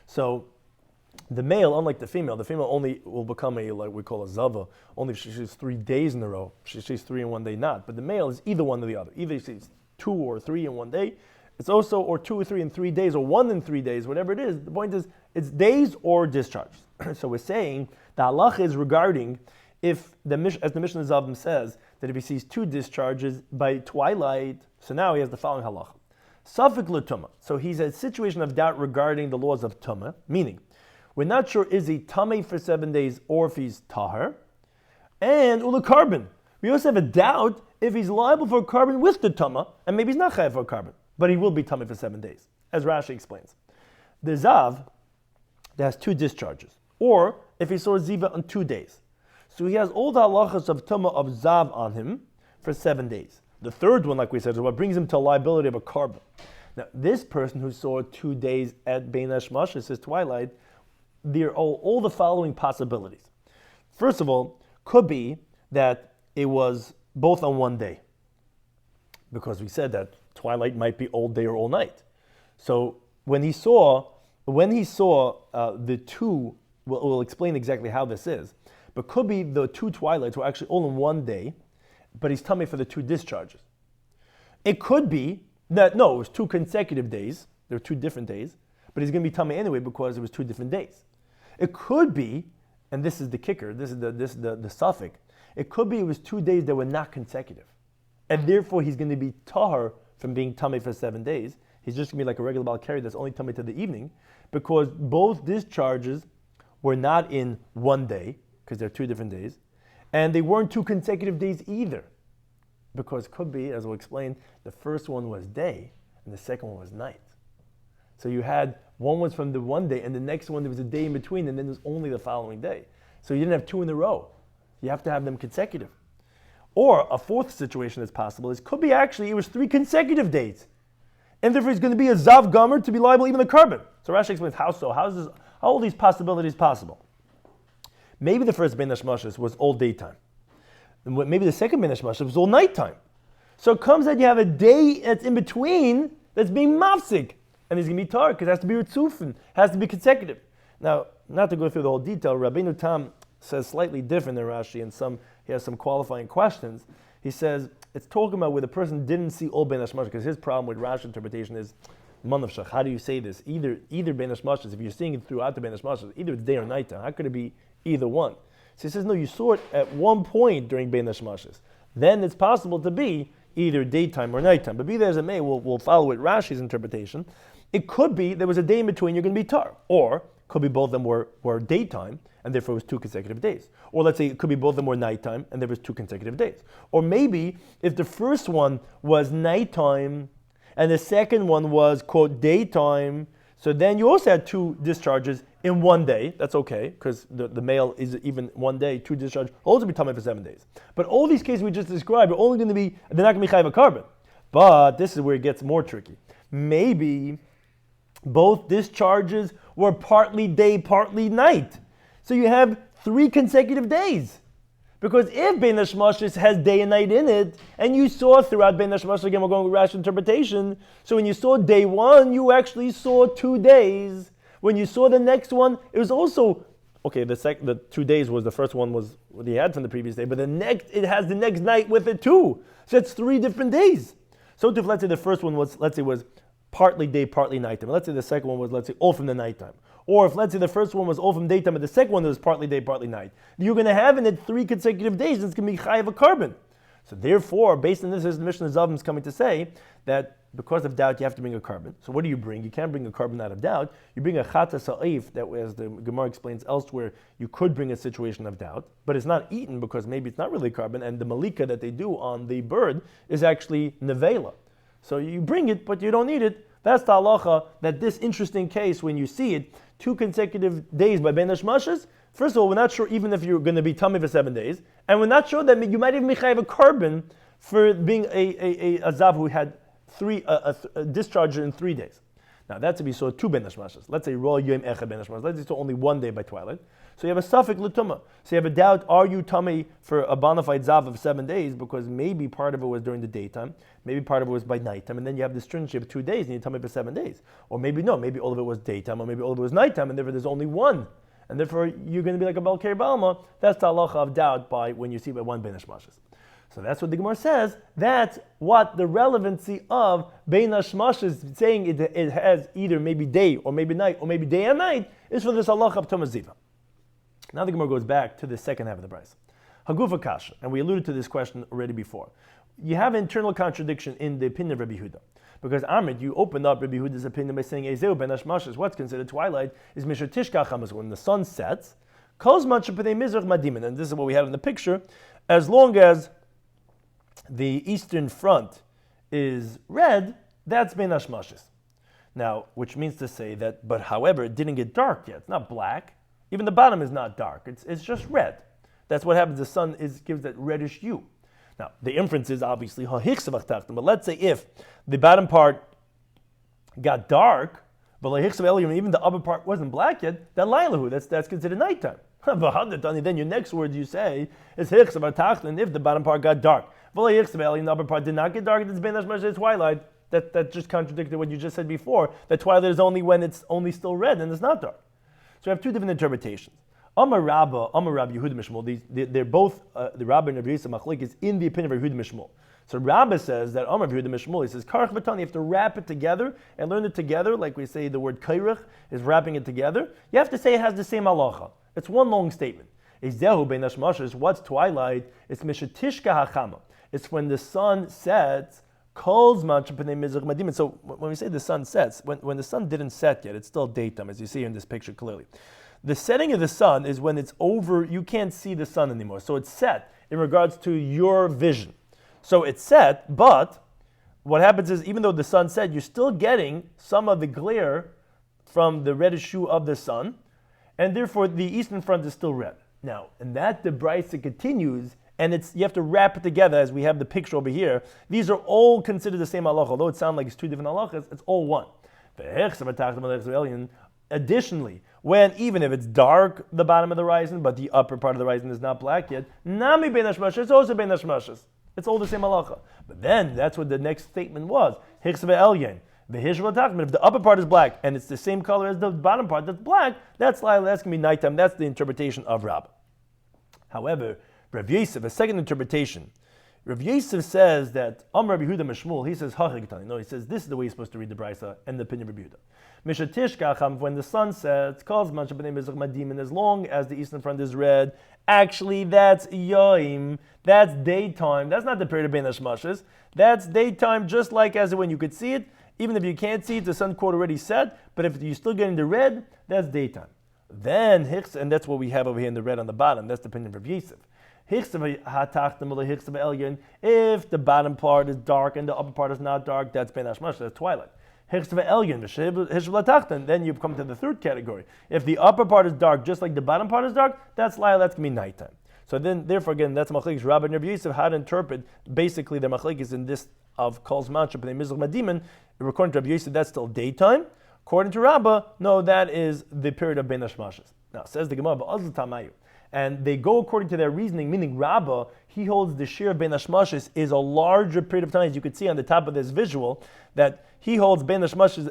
So the male, unlike the female only will become like we call a zava, only if she sees 3 days in a row. If she sees 3 in 1 day, not. But the male is either one or the other. Either he sees 2 or 3 in 1 day. It's also, or 2 or 3 in 3 days, or 1 in 3 days, whatever it is. The point is, it's days or discharge. So we're saying the halach is regarding if, as the Mishnah Zavim says, that if he sees 2 discharges by twilight, so now he has the following halach. Safek l'tumah. So he's in a situation of doubt regarding the laws of tumah, meaning we're not sure is he tamei for 7 days or if he's tahar, and ula carbon. We also have a doubt if he's liable for a carbon with the tumah, and maybe he's not chayav for a carbon, but he will be tamei for 7 days, as Rashi explains. The zav that has 2 discharges, or if he saw ziva on 2 days, so he has all the halachas of tumah of zav on him for 7 days. The third one, like we said, is what brings him to a liability of a carbon. Now, this person who saw 2 days at Bein Hashmashas, his twilight, there are all the following possibilities. First of all, could be that it was both on 1 day, because we said that twilight might be all day or all night. So when he saw the 2, we'll explain exactly how this is, but could be the 2 twilights were actually all in 1 day, but he's tummy for the 2 discharges. It could be that, no, it was 2 consecutive days. There were 2 different days, but he's going to be tummy anyway because it was 2 different days. It could be, and this is the kicker, this is the suffix, it could be it was 2 days that were not consecutive. And therefore he's going to be tahar from being tummy for 7 days. he's just going to be like a regular Baal Keri that's only tummy to the evening, because both discharges were not in one day, because they're 2 different days, and they weren't 2 consecutive days either, because it could be, as we'll explain, the first one was day, and the second one was night. So you had, one was from the one day, and the next one there was a day in between, and then it was only the following day. So you didn't have 2 in a row. You have to have them consecutive. Or a fourth situation that's possible is, could be actually, it was 3 consecutive days. And therefore it's going to be a Zav Gomer to be liable even the carbon. So Rashi explains how so. How are all these possibilities possible? Maybe the first Bein Hashmashos was all daytime. And maybe the second Bein Hashmashos was all nighttime. So it comes that you have a day that's in between that's being mafsik. And it's going to be tar, because it has to be ritzufin, has to be consecutive. Now, not to go through the whole detail, Rabbeinu Tam says slightly different than Rashi, and he has some qualifying questions. He says, it's talking about where the person didn't see all Bein Hashmashos, because his problem with Rashi interpretation is, Manavshach, how do you say this? Either Bein Hashmashos, if you're seeing it throughout the Bein Hashmashos, either it's day or night time. How could it be either one? So he says, no, you saw it at one point during Bein Hashmashos. Then it's possible to be either daytime or nighttime. But be that as it may, we'll follow with Rashi's interpretation. It could be there was a day in between, you're going to be tar. Or could be both of them were daytime, and therefore it was 2 consecutive days. Or let's say it could be both of them were nighttime, and there was 2 consecutive days. Or maybe if the first one was nighttime, and the second one was, quote, daytime, so then you also had 2 discharges in one day. That's okay, because the male is even one day, 2 discharges, also be tummy for 7 days. But all these cases we just described are only going to be, they're not going to be chayav a carbon. But this is where it gets more tricky. Maybe both discharges were partly day, partly night. So you have 3 consecutive days. Because if Bein Hashmashos has day and night in it, and you saw throughout Bein Hashmashos, again we're going with Rashi interpretation, so when you saw day 1, you actually saw 2 days. When you saw the next one, it was also, okay, the 2 days was, the first one was what he had from the previous day, but it has the next night with it too. So it's 3 different days. So if let's say the first one was partly day, partly nighttime. Let's say the second one was, all from the nighttime. Or if, let's say, the first one was all from daytime, and the second one was partly day, partly night. You're going to have in it 3 consecutive days, and it's going to be chayav a carbon. So therefore, based on this, the Mishnah Zavim is coming to say that because of doubt, you have to bring a carbon. So what do you bring? You can't bring a carbon out of doubt. You bring a chata sa'if, that, as the Gemara explains elsewhere, you could bring a situation of doubt, but it's not eaten because maybe it's not really carbon, and the malika that they do on the bird is actually nevela. So you bring it, but you don't eat it. That's the halacha, that this interesting case, when you see it, 2 consecutive days by Bein Hashmashos, first of all, we're not sure even if you're going to be tummy for 7 days, and we're not sure that you might even be chayav a carbon for being a zav who had a discharge in 3 days. Now that's if you saw 2 Bein Hashmashos. Let's say Roy Yom Echad Bein Hashmashos. Let's say you saw only 1 day by twilight. So you have a suffix l'tumah. So you have a doubt, are you tummy for a bona fide zav of 7 days, because maybe part of it was during the daytime, maybe part of it was by nighttime, and then you have the stringship of 2 days and you tummy for 7 days. Or maybe no, maybe all of it was daytime, or maybe all of it was nighttime, and therefore there's only 1. And therefore you're going to be like a Baal Keri Balma. That's the halacha of doubt by when you see by 1 Bein Hashmashos. So that's what the Gemara says. That's what the relevancy of Bein Hashmashos, saying it has either maybe day or maybe night or maybe day and night, is for this halacha of Tumah Ziva. Now the Gemara goes back to the second half of the brayso. Hagufa kasha, and we alluded to this question already before. You have internal contradiction in the opinion of Rabbi Yehuda. Because Ahmed, you opened up Rabbi Yehuda's opinion by saying, Ezeu Bein Hashmashos, what's considered twilight, is Mishra Tishkach HaMazon, when the sun sets, Kol Zman Shepnei Mizrach Madimin, and this is what we have in the picture, as long as the eastern front is red, that's Bein Hashmashos. Now, which means to say that, but however, it didn't get dark yet. It's not black. Even the bottom is not dark. It's just red. That's what happens. The sun gives that reddish hue. Now, the inference is obviously, but let's say if the bottom part got dark, but even the upper part wasn't black yet, then lailahu, that's considered nighttime. Then your next word you say is and if the bottom part got dark. And the upper part did not get dark, it's Bein Hashmashos, twilight. That just contradicted what you just said before, that twilight is only when it's only still red and it's not dark. So we have 2 different interpretations. Amar Rabba, Amar Rabbi Yehuda Mishmul, they're both, the Rabba and Rabbi Yisrael Machlik is in the opinion of Rabbi Yehuda Mishmul. So Rabba says that Amar Rabbi Yehuda Mishmul, he says, Karach v'tani, you have to wrap it together and learn it together, like we say the word kairach is wrapping it together. You have to say it has the same halacha. It's one long statement. Ezehu Bein Hashmashos, what's twilight? It's Mishatishka Hachama. It's when the sun sets So when we say the sun sets, when the sun didn't set yet, it's still daytime, as you see in this picture clearly. The setting of the sun is when it's over, you can't see the sun anymore. So it's set in regards to your vision. So it's set, but what happens is, even though the sun set, you're still getting some of the glare from the reddish hue of the sun, and therefore the eastern front is still red. Now, and that the Brisa continues, and you have to wrap it together as we have the picture over here. These are all considered the same halacha, although it sounds like it's two different halachas, it's all one. Additionally, when even if it's dark, the bottom of the horizon, but the upper part of the horizon is not black yet, nami bein hashmashas, it's also bein hashmashas. It's all the same halacha. But then, that's what the next statement was. If the upper part is black, and it's the same color as the bottom part that's black, that's going to be nighttime. That's the interpretation of Rabbah. However, Rav Yosef, a second interpretation, Rav Yosef says that Rabbi Yehuda Mishmul, he says no, he says this is the way you're supposed to read the Brisa and the opinion of Rabbi Yehuda. Mishatishkacham, when the sun sets, calls Madim, as long as the eastern front is red. Actually, that's Yom, that's daytime. That's not the period of Bein Hashmashas. That's daytime, just like as when you could see it. Even if you can't see it, the sun quote already set. But if you're still getting the red, that's daytime. Then and that's what we have over here in the red on the bottom. That's the opinion of Yosef. If the bottom part is dark and the upper part is not dark, that's Bein Hashmashas, that's twilight. Then you come to the third category. If the upper part is dark, just like the bottom part is dark, that's going to be nighttime. So then, therefore, again, that's machlekes Rabbi and Rabbi Yosef, how to interpret basically the machlekes in this of Kol Zman Shebnei Mizrach Madimin. According to Rabbi Yosef, that's still daytime. According to Rabbi, no, that is the period of Bein Hashmashas. Now, says the Gemara, Ba'azl Tamayu. And they go according to their reasoning, meaning Rabbah, he holds the shiur Bein Hashmashas is a larger period of time. As you can see on the top of this visual, that he holds Bein Hashmashas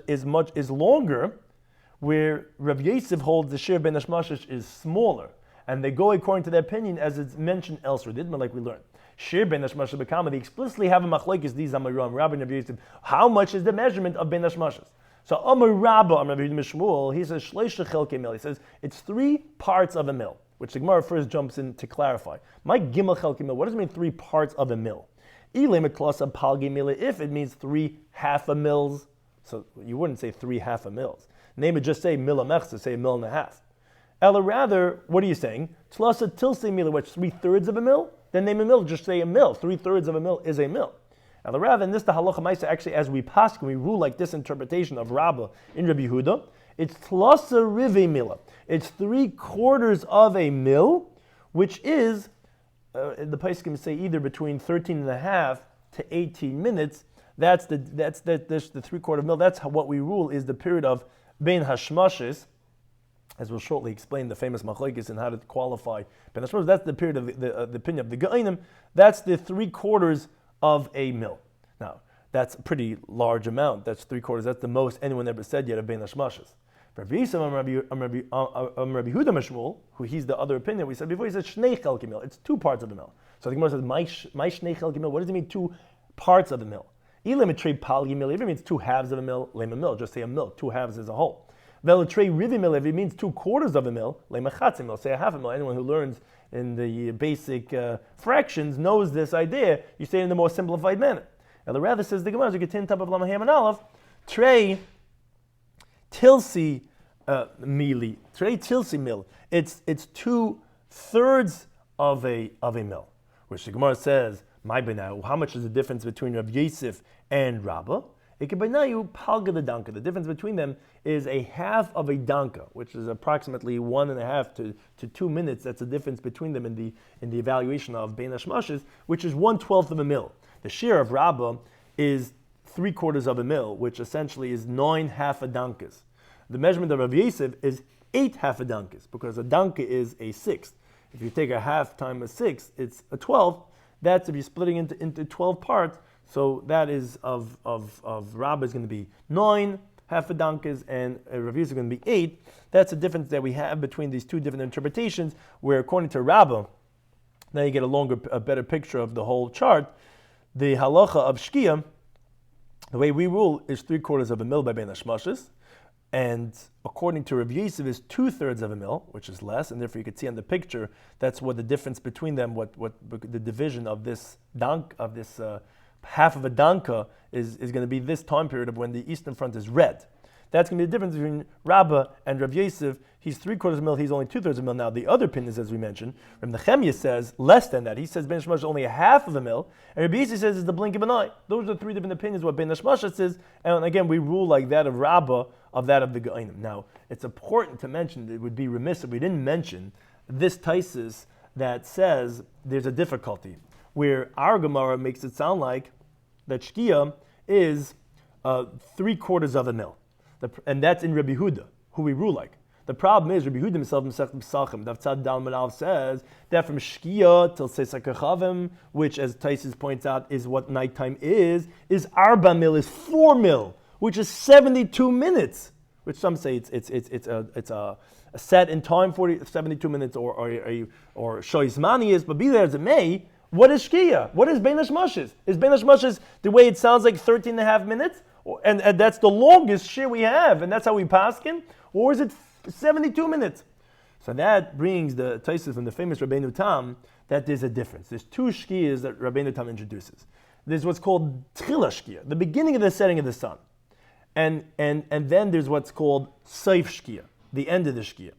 is longer, where Rav Yosef holds the shiur Bein Hashmashas is smaller. And they go according to their opinion, as it's mentioned elsewhere, didn't like we learned. Shiur Bein Hashmashas B'Kama, they explicitly have a machlekes, these Amaram, Rabbi and Rav Yosef, how much is the measurement of Bein Hashmashas? So Amar Rabbah, Amar Rabbi Shmuel, he says, Shleisha Chelkei Mil, he says, it's 3 parts of a mil, which the Gemara first jumps in to clarify. My Gimel Chelkei Mil, what does it mean 3 parts of a mil? If it means 3 half a mils, so you wouldn't say 3 half a mils. Name it, just say mil amechsa, say 1.5 mils. Ella rather, what are you saying? Tlasa tilse mil, which 3/3 of a mil? Then name a mil, just say a mil. 3/3 of a mil is a mil. Ella rather, in this the halacha ma'isa, actually as we paskin, we rule like this interpretation of Rabbah in Rabbi Yehuda. It's tlasa rive mila. It's 3/4 of a mil, which is the Paiskim say either between 13.5 to 18 minutes. That's the 3/4 mil. That's what we rule is the period of Bein Hashmashas, as we'll shortly explain the famous machlekes and how to qualify Bein Hashmashas. That's the period of the opinion of the Geonim. That's the 3/4 of a mil. Now that's a pretty large amount. That's 3/4. That's the most anyone ever said yet of Bein Hashmashas. Rabbi Yisrael, Rabbi Yehuda Mishmul, who he's the other opinion we said before, he said Shnei Chelkei Mil. It's 2 parts of a mil. So the Gemara says, my Shnei Chelkei Mil, what does it mean 2 parts of a mil? Ilemetrei Palgi Mil, if it means 2 halves of a mil, lema mil, just say a mil, 2 halves as a whole. Veletrei Rivi Mil, if it means 2/4 of a mil, lema Chatzim Mil, say a half a mil. Anyone who learns in the basic fractions knows this idea. You say it in the more simplified manner. And the rather says the Gemara, as you get 10 top of Lama Ham and Aleph, Trei Tilsi mili. Trei Tilsi mil. It's 2/3 of a mil. Which the Gemara says, my benau, how much is the difference between Rav Yosef and Rabbah? Ikebenayu palga the danka. The difference between them is a half of a danka, which is approximately 1.5 to 2 minutes. That's the difference between them in the evaluation of Bein Hashmashas, which is 1/12 of a mil. The shiur of Rabbah is 3/4 of a mil, which essentially is 9 half a dankas. The measurement of Rav Yosef is 8 half a dankas, because a danka is a 1/6. If you take a half times a 6, it's a 12. That's if you're splitting into 12 parts. So that is of Rabbah is going to be 9 half a dankas, and Rav Yosef is going to be 8. That's the difference that we have between these 2 different interpretations, where according to Rabbah, now you get a better picture of the whole chart. The halacha of Shkia, the way we rule, is 3/4 of a mil by Bein Hashmashas. And according to Rav Yosef, is 2/3 of a mil, which is less, and therefore you can see on the picture that's what the difference between them, what the division of this half of a danka is going to be this time period of when the eastern front is red. That's going to be the difference between Rabbah and Rav Yosef. He's 3/4 of a mil, he's only 2/3 of a mil. Now, the other opinions, as we mentioned, Rabbi Nechemia says less than that. He says Ben Hashmash is only a half of a mil, and Rabbi Yosef says it's the blink of an eye. Those are the three different opinions what Ben Hashmash says, and again, we rule like that of Rabbah, of that of the Geonim. Now, it's important to mention, it would be remiss if we didn't mention this Taisus that says there's a difficulty, where our Gemara makes it sound like that Shkia is 3/4 of a mil. And that's in Rabbi Huda, who we rule like. The problem is, Rabbi Huda himself, Masechet Pesachim, Daf Tzad Dal Manav says that from Shkia till Seisek Chavim, which, as Taisus points out, is what nighttime is Arba mil, is 4 mil, which is 72 minutes. Which some say it's a set in time, 72 minutes, or Shoizmani is, but be there as it may. What is Shkia? What is Bein Hashmashes? Is Bein Hashmashes the way it sounds like 13 and a half minutes? And that's the longest shir we have, and that's how we paskin? Or is it 72 minutes? So that brings the Taisus from the famous Rabbeinu Tam that there's a difference. There's two shkiyas that Rabbeinu Tam introduces. There's what's called Tchila Shkia, the beginning of the setting of the sun. And then there's what's called Seif Shkia, the end of the Shkia.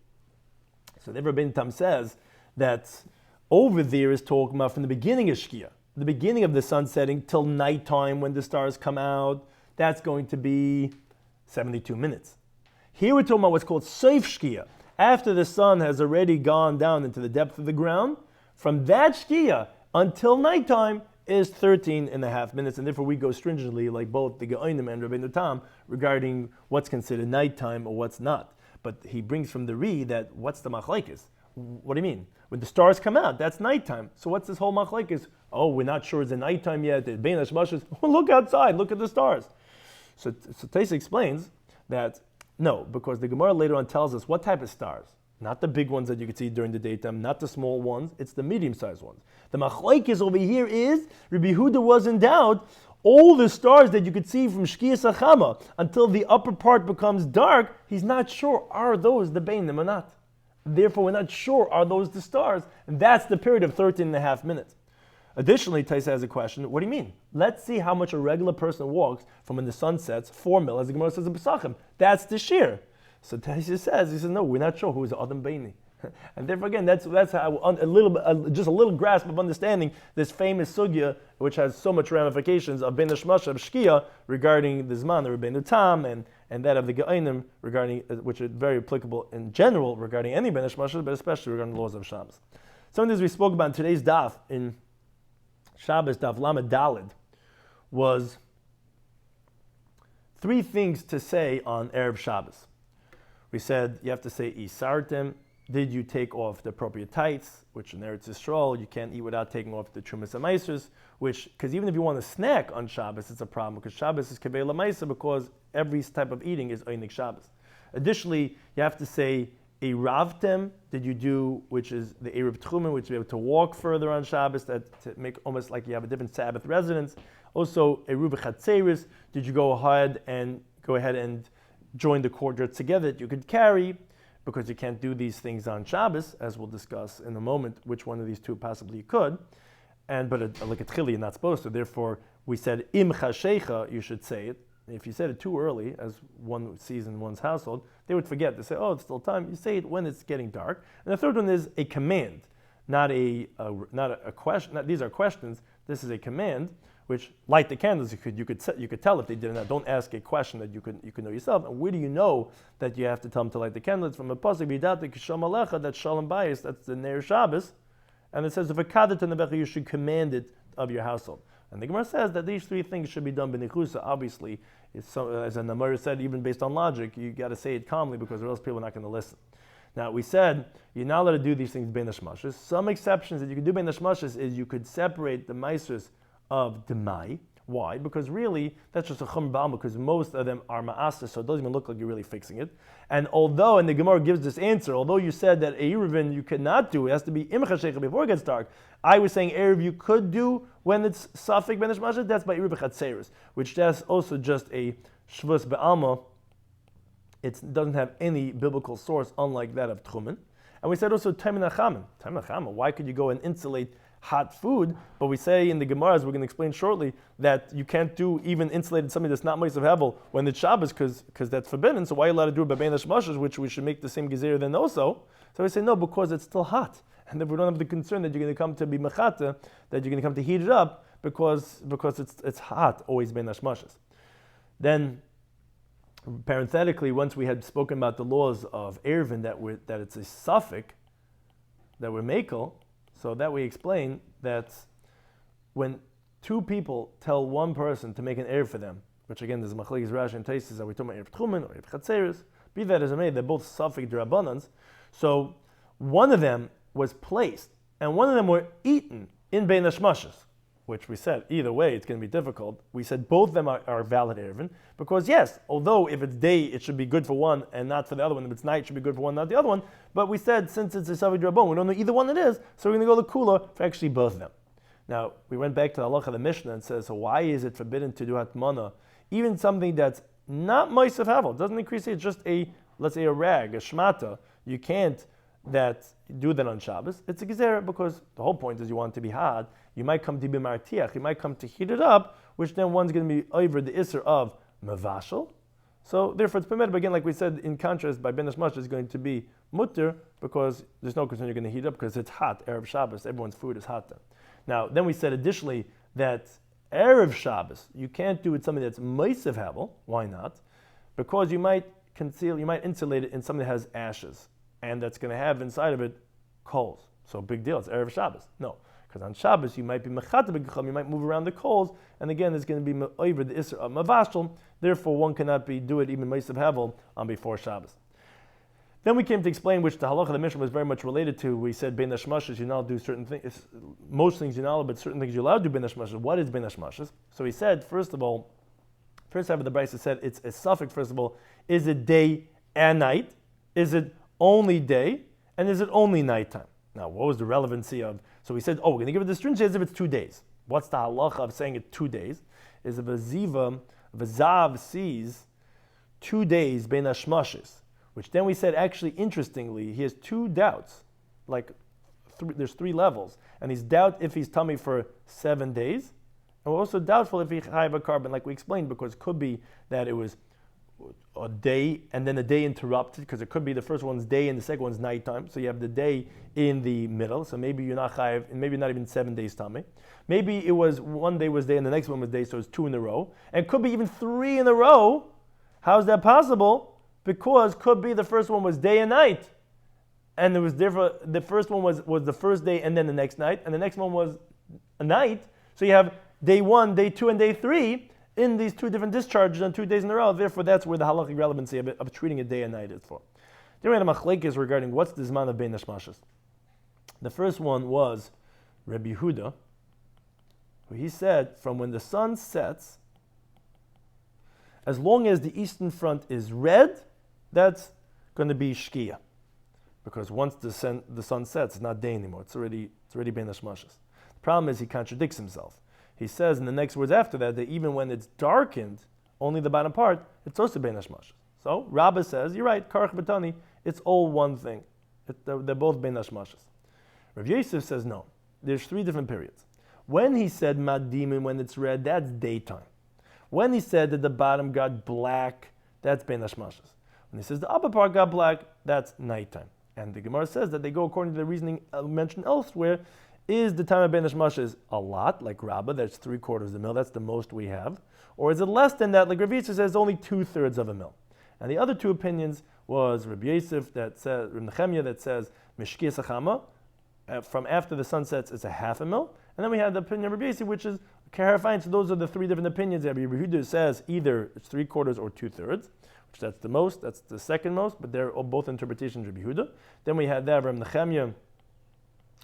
So then Rabbeinu Tam says that over there is talking about from the beginning of Shkia, the beginning of the sun setting till nighttime when the stars come out. That's going to be 72 minutes. Here we're talking about what's called Seif Shkia. After the sun has already gone down into the depth of the ground, from that Shkia until nighttime is 13 and a half minutes. And therefore we go stringently, like both the Geonim and Rabbeinu Tam, regarding what's considered nighttime or what's not. But he brings from the Ri that what's the machlekes? What do you mean? When the stars come out, that's nighttime. So what's this whole machlekes? Oh, we're not sure it's a nighttime yet. It's Bein Hashmashes. Well, look outside. Look at the stars. So Taisa explains that no, because the Gemara later on tells us what type of stars. Not the big ones that you can see during the daytime, not the small ones. It's the medium-sized ones. The machlekes over here is Rabbi Huda was in doubt. All the stars that you could see from Shkia Sachama until the upper part becomes dark, he's not sure are those the Beinim or not. Therefore, we're not sure are those the stars, and that's the period of 13 and a half minutes. Additionally, Taisa has a question. What do you mean? Let's see how much a regular person walks from when the sun sets, 4 mil, as the Gemara says in Pesachim. That's the shear. So Taisa says, no, we're not sure who is Adam Beini. And therefore, again, that's how just a little grasp of understanding this famous sugya, which has so much ramifications of Bein Hashmash of Shkia regarding the Zman, the Rabbeinu Tam, and that of the Geonim regarding, which are very applicable in general regarding any Bein Hashmash, but especially regarding the laws of Shabbos. Some of these we spoke about in today's Daf in Shabbos Daf Lamed Daled was 3 things to say on Erev Shabbos. We said you have to say Isartem. Did you take off the appropriate tights, which in Eretz Yisrael you can't eat without taking off the Trumas HaMaisers, which, because even if you want to snack on Shabbos, it's a problem, because Shabbos is Kaveh LaMaisa, because every type of eating is Einik Shabbos. Additionally, you have to say Eravtem, did you do, which is the Erev Tchumen, which you be able to walk further on Shabbos, that to make almost like you have a different Sabbath residence. Also, Eruv Chatzeris, did you go ahead and join the courtyard together that you could carry, because you can't do these things on Shabbos, as we'll discuss in a moment, which one of these two possibly you could. But like a tchili, you're not supposed to. Therefore, we said im chashecha, you should say it. If you said it too early, as one sees in one's household, they would forget. They say, oh, it's still time. You say it when it's getting dark. And the third one is a command, not a question. These are questions. This is a command, which light the candles. You could tell if they did or not. Don't ask a question that you could know yourself. And where do you know that you have to tell them to light the candles? From a pasuk b'yidata k'shalom alecha, that's shalom bayis, that's the Ner Shabbos, and it says if a kadet nebecha, you should command it of your household. And the Gemara says that these 3 things should be done b'nichusa. Obviously, as an Amar said, even based on logic, you got to say it calmly because or else people are not going to listen. Now we said you're not allowed to do these things bein hashmashes. Some exceptions that you could do bein hashmashes is you could separate the maasros of demai. Why? Because really, that's just a chum ba'alma, because most of them are ma'aseh, so it doesn't even look like you're really fixing it. And the Gemara gives this answer, although you said that Eruvin you cannot do, it has to be im chashecha before it gets dark. I was saying Erev you could do when it's safek ben hashmashes, that's by Erev chatzeris, which that's also just a shvus ba'alma. It doesn't have any biblical source, unlike that of Tchumen. And we said also Taim Nachamen. Why could you go and insulate hot food, but we say in the Gemara, as we're going to explain shortly, that you can't do even insulated something that's not Meisav Hevel when it's Shabbos, because that's forbidden. So why are you allowed to do it by Bein Hashmashas, which we should make the same Gezer then also? So we say no, because it's still hot. And then we don't have the concern that you're going to come to be Mechata, that you're going to come to heat it up, because it's hot, always Bein Hashmashas. Then, parenthetically, once we had spoken about the laws of Erevin, that it's a suffix, that we're Mekel, so that we explain that when two people tell one person to make an Erev for them, which again there's Machlekes Rashi and Taisus, are we talking about Erev Tchumen or Erev Chatzeres? Be that as it may, they're both suffix D'Rabbanans. So one of them was placed, and one of them were eaten in Bein Hashmashas, which we said, either way, it's going to be difficult. We said both of them are valid Erevin, because yes, although if it's day, it should be good for one and not for the other one. If it's night, it should be good for one, not the other one. But we said, since it's a Savik Drabon, we don't know either one it is, so we're going to go the Kula for actually both of them. Now, we went back to the halacha of the Mishnah and says, so why is it forbidden to do Hatmana, even something that's not Meisav Havel, doesn't increase it, it's just let's say a rag, a shmata, you can't do that on Shabbos. It's a gezerah because the whole point is you want it to be hot. You might come to be martiach, you might come to heat it up, which then one's going to be over the isser of mavashal. So therefore it's permitted, but again, like we said, in contrast, by Ben Hashmash is going to be mutter, because there's no concern you're going to heat up, because it's hot, Erev Shabbos, everyone's food is hot then. Now, then we said additionally that Erev Shabbos, you can't do with something that's Meisav Havel. Why not? Because you might insulate it in something that has ashes, and that's going to have inside of it coals. So big deal, it's Erev Shabbos. No, because on Shabbos you might be mechata b'gecham, you might move around the coals, and again it's going to be over the isser of mavashal. Therefore, one cannot do it even Meisav Havel on before Shabbos. Then we came to explain, which the halacha of the Mishnah was very much related to. We said Bein Hashmashas, you're not allowed to do certain things. Most things you're not allowed, but certain things you're allowed to do Bein Hashmashas. What is Bein Hashmashas? So he said, first of all, first half of the Brisa said it's a suffix. First of all, is it day and night? Is it only day? And is it only nighttime? Now, what was the relevancy of? So we said, we're going to give it the stringency as if it's 2 days. What's the halacha of saying it 2 days? Is if a zav sees 2 days Bein Hashmashas, which then we said, actually, interestingly, he has two doubts. There's 3 levels. And he's doubt if he's tummy for 7 days. And we're also doubtful if he chayav a carbon, like we explained, because it could be that it was a day and then a day interrupted, because it could be the first one's day and the second one's nighttime. So you have the day in the middle. So maybe you're not chayav, and maybe not even 7 days tummy. Maybe it was one day was day and the next one was day, so it's 2 in a row. And it could be even 3 in a row. How is that possible? Because could be the first one was day and night, and there was different. The first one was the first day and then the next night, and the next one was a night. So you have day 1, day 2, and day 3 in these 2 different discharges on 2 days in a row. Therefore, that's where the halachic relevancy of treating a day and night is for. Then we had a machlekes regarding what's the zman of Bein Hashmashas. The first one was Rabbi Yehuda, who he said from when the sun sets, as long as the eastern front is red, that's going to be shkia, because once the sun sets, it's not day anymore. It's already Bein Hashmashas. The problem is he contradicts himself. He says in the next words after that even when it's darkened, only the bottom part, it's also Bein Hashmashas. So Rabbah says, you're right, Karach B'tani, it's all one thing. They're both Bein Hashmashas. Rav Yosef says no. There's 3 different periods. When he said Madimin, when it's red, that's daytime. When he said that the bottom got black, that's Bein Hashmashas. When he says the upper part got black, that's nighttime. And the Gemara says that they go according to the reasoning mentioned elsewhere. Is the time of Bein Hashmashas a lot, like Rabbah, that's 3/4 of a mil, that's the most we have? Or is it less than that, like Rav Yosef says, only 2/3 of a mil? And the other 2 opinions was Rabbi Yosef that says, Reb Nechemia that says, Mishkia Sachama, from after the sun sets, it's a 1/2 mil. And then we have the opinion of Rabbi Yosef, which is Karafine. So those are the 3 different opinions. Rabbi Yehuda says either it's 3/4 or 2/3. Which that's the most, that's the second most, but they're both interpretations of Rabbi Yehuda. Then we had that of Reb Nechemia,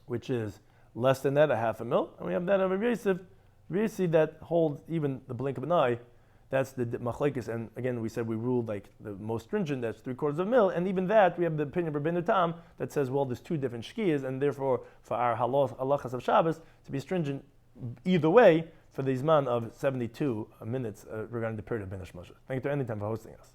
which is less than that, a 1/2 mil. And we have that of Rabbi Yosef that holds even the blink of an eye. That's the machlekes. And again, we said we ruled like the most stringent, that's 3/4 of a mil. And even that, we have the opinion of Rabbeinu Tam that says, well, there's 2 different shkiyas, and therefore, for our halachas of Shabbos, to be stringent either way, for the zman of 72 minutes regarding the period of Bein Hashmashas. Thank you to Anytime for hosting us.